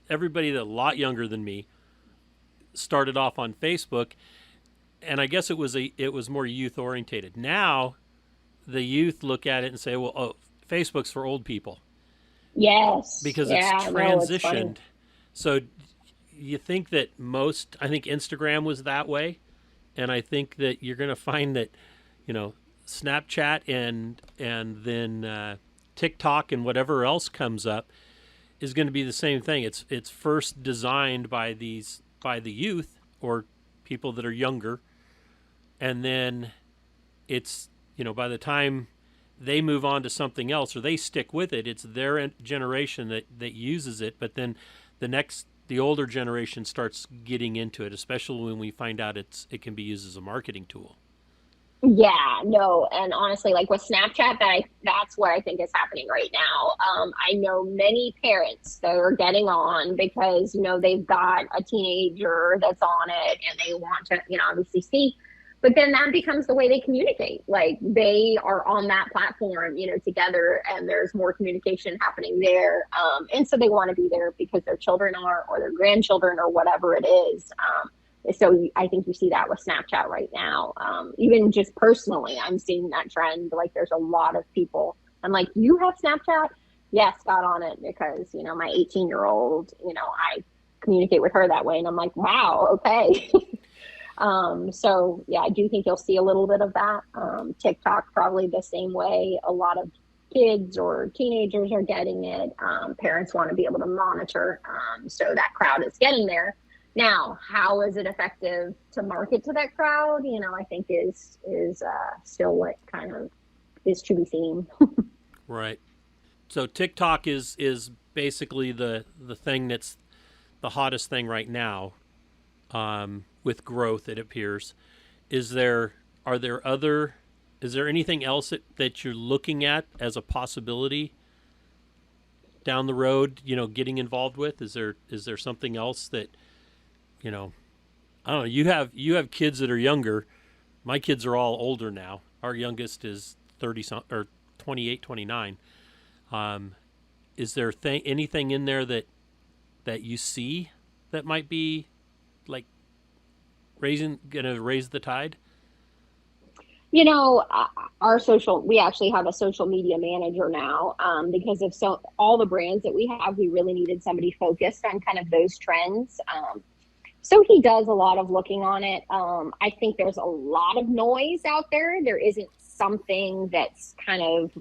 everybody that a lot younger than me started off on Facebook, and I guess it was more youth orientated. Now, the youth look at it and say, well, Facebook's for old people. Yes. Because it's transitioned. So, you think that I think Instagram was that way, and I think that you're going to find that, Snapchat and then TikTok and whatever else comes up is going to be the same thing. It's first designed by the youth or people that are younger, and then it's by the time they move on to something else or they stick with it, it's their generation that uses it. But then the older generation starts getting into it, especially when we find out it can be used as a marketing tool. Yeah, no, and honestly, like with Snapchat, that's what I think is happening right now. I know many parents that are getting on because they've got a teenager that's on it and they want to obviously see, but then that becomes the way they communicate. Like they are on that platform together, and there's more communication happening there, and so they want to be there because their children are, or their grandchildren, or whatever it is. So I think you see that with Snapchat right now. Even just personally, I'm seeing that trend. Like there's a lot of people. I'm like, you have Snapchat? Yes, got on it because, my 18-year-old, I communicate with her that way. And I'm like, wow, okay. So yeah, I do think you'll see a little bit of that. TikTok, probably the same way. A lot of kids or teenagers are getting it. Parents want to be able to monitor. So that crowd is getting there. Now, how is it effective to market to that crowd? I think is still what kind of is to be seen. Right. So TikTok is basically the thing that's the hottest thing right now, with growth. It appears. Is there anything else that you're looking at as a possibility down the road? Getting involved with. Is there something else that I don't know. You have kids that are younger. My kids are all older now. Our youngest is 30 or 28, 29. Is there anything in there that you see that might be like going to raise the tide? We actually have a social media manager now, because of all the brands that we have. We really needed somebody focused on kind of those trends. So he does a lot of looking on it. I think there's a lot of noise out there. There isn't something that's kind of,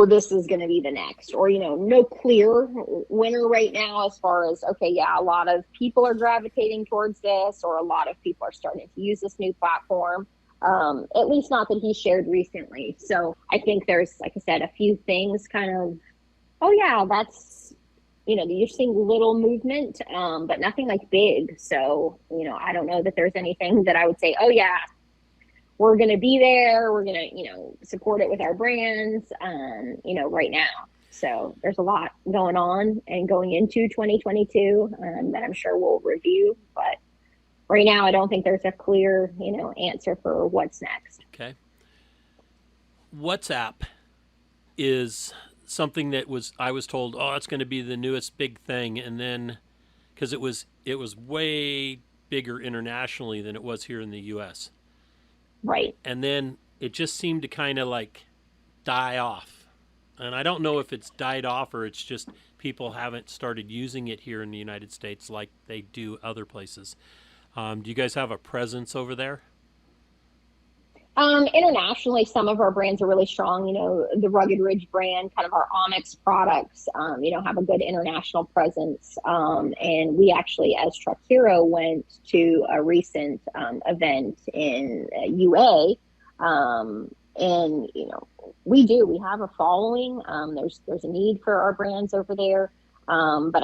this is going to be the next, or, no clear winner right now as far as, okay, yeah, a lot of people are gravitating towards this, or a lot of people are starting to use this new platform. At least not that he shared recently. So I think there's, like I said, a few things kind of, oh yeah, that's, you're seeing little movement, but nothing like big. So, I don't know that there's anything that I would say, oh yeah, we're going to be there. We're going to, support it with our brands, right now. So there's a lot going on and going into 2022 that I'm sure we'll review. But right now, I don't think there's a clear, answer for what's next. Okay. WhatsApp is something that I was told, it's going to be the newest big thing, and then because it was way bigger internationally than it was here in the U.S. Right. And then it just seemed to kind of like die off, and I don't know if it's died off or it's just people haven't started using it here in the United States like they do other places. Do you guys have a presence over there? Internationally, some of our brands are really strong. The Rugged Ridge brand, kind of our Onyx products, have a good international presence. And we actually, as Truck Hero, went to a recent event in UA. And, we have a following. There's a need for our brands over there. But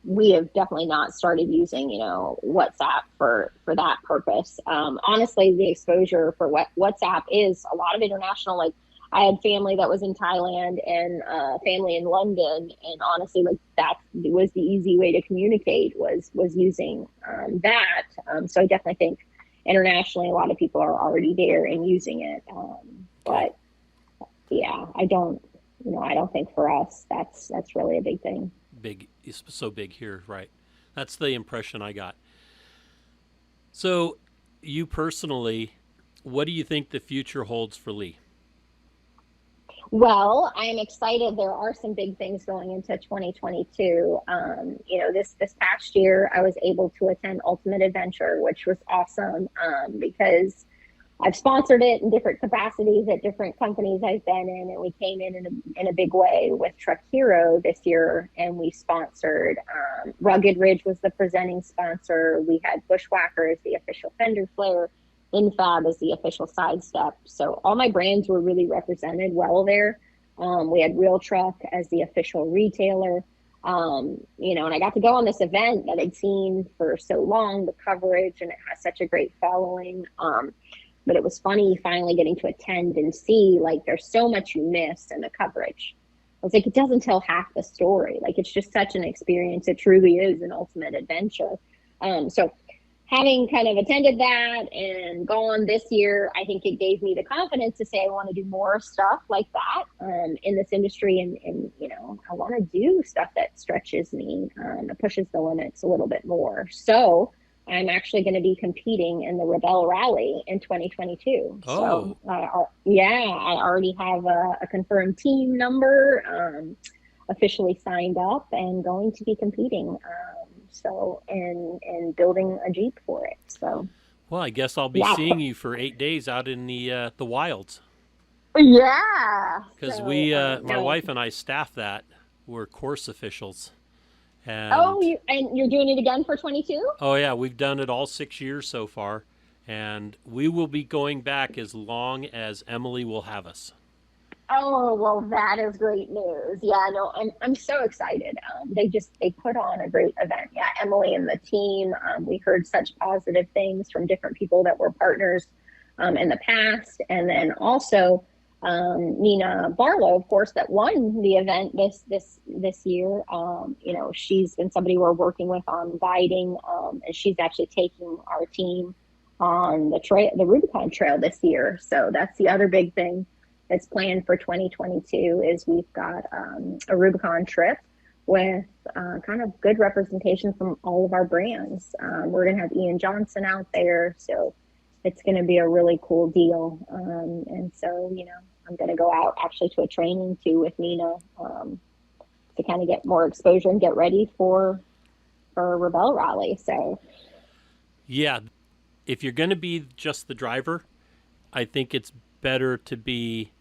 we have definitely not started using, WhatsApp for that purpose. Honestly, the exposure for WhatsApp is a lot of international. Like I had family that was in Thailand and family in London, and honestly, like that was the easy way to communicate was using that. So I definitely think internationally, a lot of people are already there and using it. But yeah, I don't think for us that's really a big thing. Big, it's so big here, right? That's the impression I got. So, you personally, what do you think the future holds for Lee? Well, I'm excited. There are some big things going into 2022. This past year, I was able to attend Ultimate Adventure, which was awesome because I've sponsored it in different capacities at different companies I've been in, and we came in a big way with Truck Hero this year, and we sponsored Rugged Ridge was the presenting sponsor. We had Bushwhacker as the official fender flare, Infab as the official sidestep. So all my brands were really represented well there. We had Real Truck as the official retailer. And I got to go on this event that I'd seen for so long, the coverage, and it has such a great following. But it was funny finally getting to attend and see, like, there's so much you miss in the coverage. I was like, it doesn't tell half the story. Like, it's just such an experience. It truly is an ultimate adventure. So having kind of attended that and gone this year, I think it gave me the confidence to say I want to do more stuff like that in this industry. And I want to do stuff that stretches me, that pushes the limits a little bit more. So I'm actually going to be competing in the Rebel Rally in 2022. Oh. So, I already have a confirmed team number, officially signed up, and going to be competing. And building a Jeep for it. So, Well, I guess I'll be seeing you for 8 days out in the wilds. Yeah. Because my wife and I staff that. We're course officials. And you're doing it again for 22? Oh, yeah. We've done it all 6 years so far. And we will be going back as long as Emily will have us. Oh, well, that is great news. Yeah, no, I'm so excited. They put on a great event. Yeah, Emily and the team, we heard such positive things from different people that were partners in the past. And then also Nina Barlow, of course, that won the event this year. She's been somebody we're working with on guiding, and she's actually taking our team on the Rubicon Trail this year. So that's the other big thing that's planned for 2022 is we've got a Rubicon trip with kind of good representation from all of our brands. We're going to have Ian Johnson out there, so it's going to be a really cool deal. And so, I'm going to go out actually to a training too with Nina to kind of get more exposure and get ready for Rebel Rally. So, yeah, if you're going to be just the driver, I think it's better to be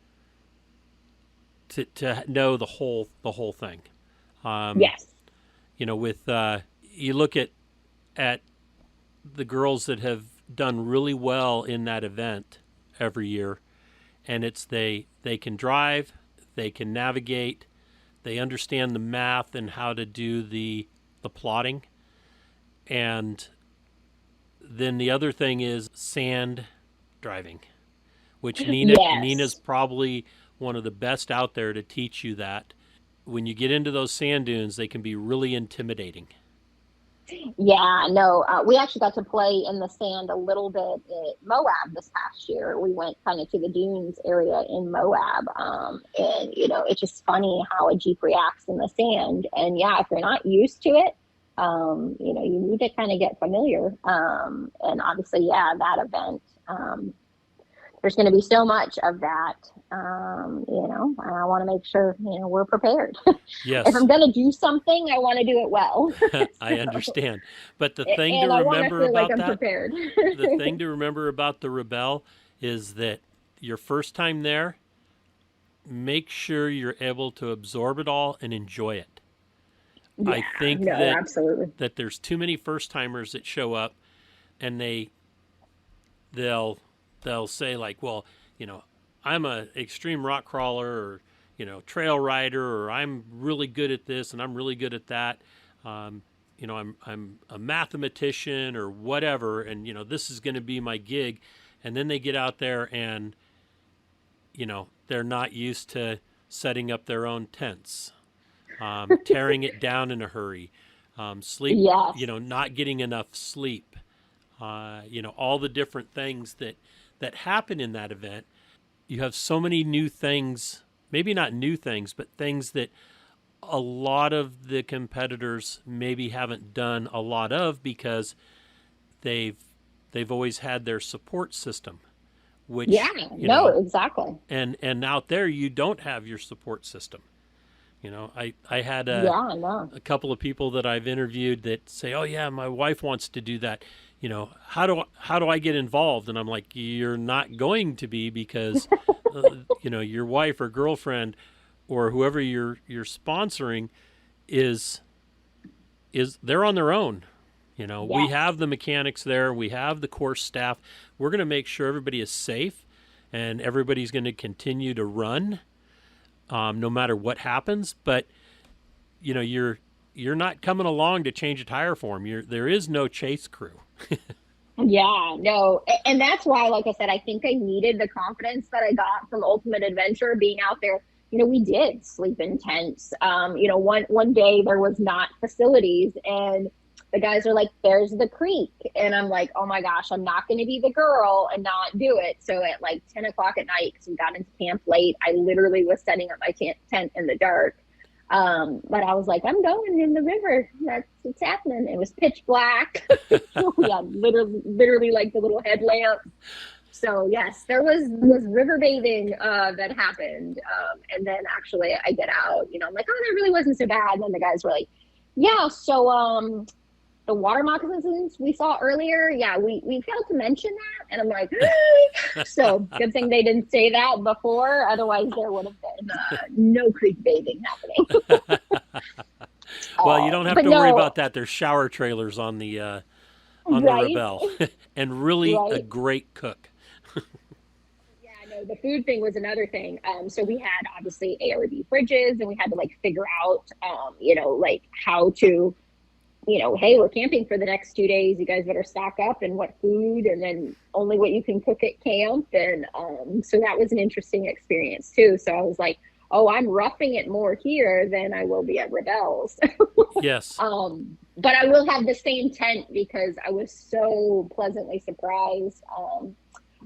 to know the whole thing. Yes. With you look at the girls that have done really well in that event every year, and it's they can drive, they can navigate, they understand the math and how to do the plotting, and then the other thing is sand driving, which Nina's probably one of the best out there to teach you that. When you get into those sand dunes, they can be really intimidating. Yeah, no, we actually got to play in the sand a little bit at Moab this past year. We went kind of to the dunes area in Moab, and it's just funny how a Jeep reacts in the sand. And yeah, if you're not used to it, you need to kind of get familiar. And obviously, that event, there's going to be so much of that, and I want to make sure, we're prepared. Yes. If I'm going to do something, I want to do it well. I understand. But the thing to remember about the thing to remember about the Rebel is that your first time there, make sure you're able to absorb it all and enjoy it. Yeah, I think absolutely. that there's too many first timers that show up and they'll say like, well, I'm a extreme rock crawler or, trail rider, or I'm really good at this and I'm really good at that. I'm a mathematician or whatever. And, this is going to be my gig. And then they get out there and, they're not used to setting up their own tents, tearing it down in a hurry, sleep, Yes. Not getting enough sleep, all the different things that happen in that event. You have so many new things, maybe not new things, but things that a lot of the competitors maybe haven't done a lot of because they've always had their support system, which, Yeah, you no, know, exactly. and out there you don't have your support system. You know, I had Yeah, no. a couple of people that I've interviewed that say, "Oh yeah, my wife wants to do that." You know, how do I get involved? And I'm like, you're not going to be, because you know, your wife or girlfriend or whoever you're sponsoring is they're on their own. You know, we Yes. have the mechanics there, we have the course staff. We're going to make sure everybody is safe, and everybody's going to continue to run, no matter what happens. But you know, you're not coming along to change a tire for them. There is no chase crew. Yeah, no. And that's why, like I said, I think I needed the confidence that I got from Ultimate Adventure being out there. You know, we did sleep in tents. You know, one day there was not facilities, and the guys are like, "There's the creek," and I'm like, "Oh my gosh, I'm not going to be the girl and not do it." So at like 10 o'clock at night, because we got into camp late, I literally was setting up my tent in the dark. But I was like, I'm going in the river. That's what's happening. It was pitch black. We had literally like the little headlamp. So yes, there was river bathing that happened. And then actually I get out, you know, I'm like, oh, that really wasn't so bad. And then the guys were like, yeah, so the water moccasins we saw earlier, yeah, we failed to mention that. And I'm like, so good thing they didn't say that before. Otherwise, there would have been no creek bathing happening. Well, you don't have to worry about that. There's shower trailers on the right? Rebelle, and really a Right. great cook. Yeah, no, the food thing was another thing. So we had obviously ARB fridges, and we had to like figure out, you know, like how to, you know, hey, we're camping for the next 2 days. You guys better stock up and what food, and then only what you can cook at camp. And so that was an interesting experience too. So I was like, oh, I'm roughing it more here than I will be at Rebelle's. Yes. But I will have the same tent because I was so pleasantly surprised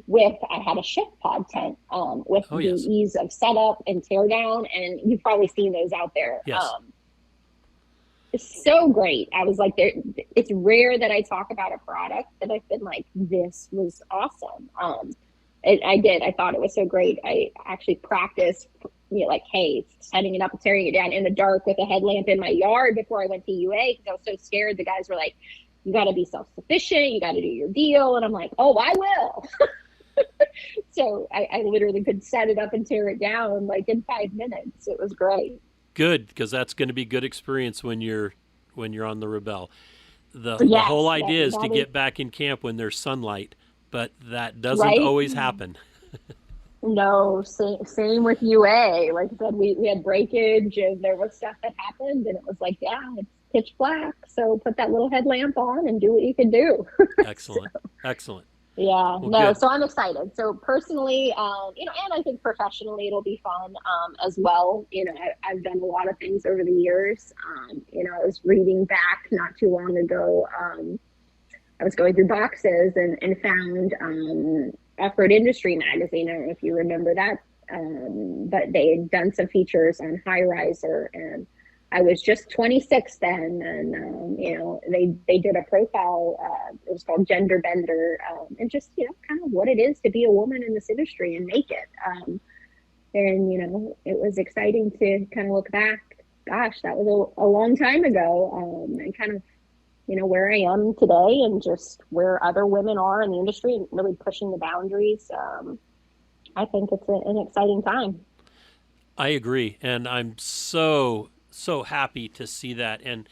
with, I had a shift pod tent with Oh, the yes. ease of setup and tear down. And you've probably seen those out there. Yes. It's so great. I was like, it's rare that I talk about a product that I've been like, this was awesome. I did. I thought it was so great. I actually practiced, you know, like, hey, setting it up and tearing it down in the dark with a headlamp in my yard before I went to UA, because I was so scared. The guys were like, you got to be self-sufficient. You got to do your deal. And I'm like, oh, I will. So I literally could set it up and tear it down like in 5 minutes. It was great. Good, because that's going to be good experience when you're on the Rebelle. The Yes, whole idea is to that get back in camp when there's sunlight, but that doesn't Right? always happen. No, same with UA. Like I said, we had breakage and there was stuff that happened, and it was like, yeah, it's pitch black. So put that little headlamp on and do what you can do. Excellent. Excellent. Yeah, Well, no, good. so I'm excited. So personally, you know, and I think professionally it'll be fun as well. You know, I've done a lot of things over the years. You know, I was reading back not too long ago. I was going through boxes and found Off-Road Industry magazine. I don't know if you remember that, but they had done some features on High Riser, and I was just 26 then, and you know, they did a profile. It was called Gender Bender, and just, you know, kind of what it is to be a woman in this industry and make it. And you know, it was exciting to kind of look back. Gosh, that was a long time ago, and kind of, you know, where I am today and just where other women are in the industry and really pushing the boundaries. I think it's an exciting time. I agree, and I'm so happy to see that, and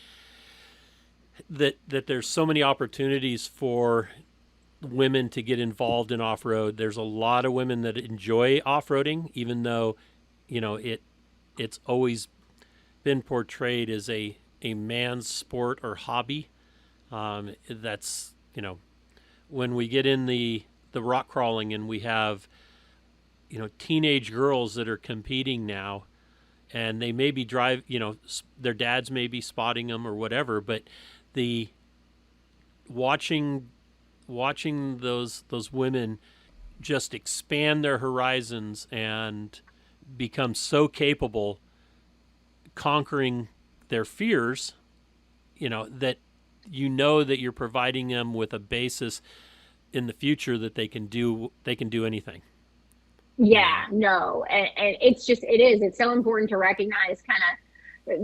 that there's so many opportunities for women to get involved in off-road. There's a lot of women that enjoy off-roading, even though, you know, it's always been portrayed as a man's sport or hobby. That's, you know, when we get in the rock crawling and we have, you know, teenage girls that are competing now, and they maybe you know, their dads may be spotting them or whatever, but the watching those women just expand their horizons and become so capable, conquering their fears, you know, that you're providing them with a basis in the future that they can do anything. Yeah, no. And it's so important to recognize kind of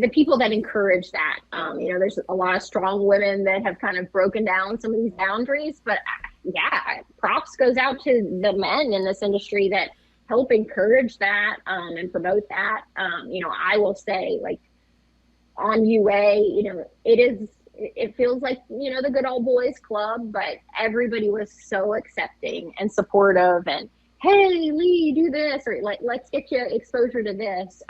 the people that encourage that. There's a lot of strong women that have kind of broken down some of these boundaries, but yeah, props goes out to the men in this industry that help encourage that and promote that. I will say, like, on UA, it feels like, the good old boys club, but everybody was so accepting and supportive and, hey, Lee, do this, or like, let's get you exposure to this.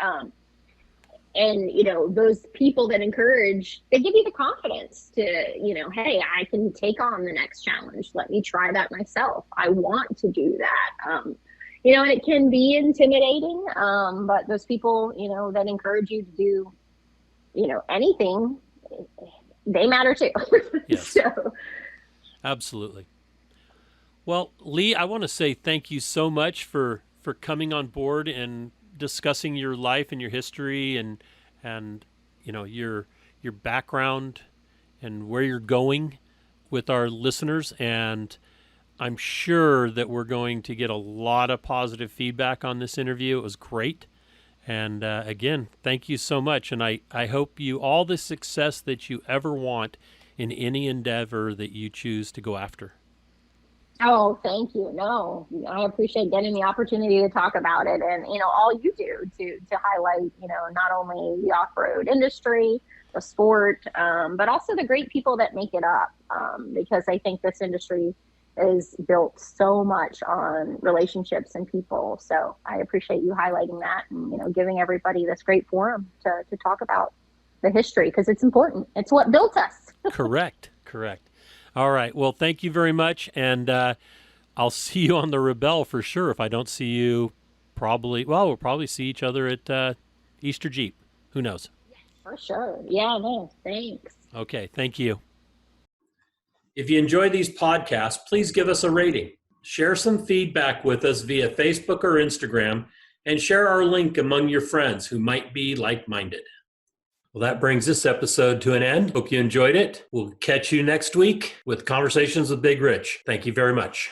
And those people that encourage, they give you the confidence to, hey, I can take on the next challenge. Let me try that myself. I want to do that. And it can be intimidating, but those people, that encourage you to do, anything, they matter too. Yes. So. Absolutely. Well, Lee, I want to say thank you so much for coming on board and discussing your life and your history and your background and where you're going with our listeners. And I'm sure that we're going to get a lot of positive feedback on this interview. It was great. And again, thank you so much. And I hope you all the success that you ever want in any endeavor that you choose to go after. Oh, thank you. No, I appreciate getting the opportunity to talk about it, and all you do to highlight not only the off-road industry, the sport, but also the great people that make it up. Because I think this industry is built so much on relationships and people. So I appreciate you highlighting that and giving everybody this great forum to talk about the history, because it's important. It's what built us. Correct. All right. Well, thank you very much. And I'll see you on the Rebelle for sure. If I don't see you, we'll probably see each other at Easter Jeep. Who knows? For sure. Yeah, no, thanks. Okay. Thank you. If you enjoy these podcasts, please give us a rating. Share some feedback with us via Facebook or Instagram, and share our link among your friends who might be like-minded. Well, that brings this episode to an end. Hope you enjoyed it. We'll catch you next week with Conversations with Big Rich. Thank you very much.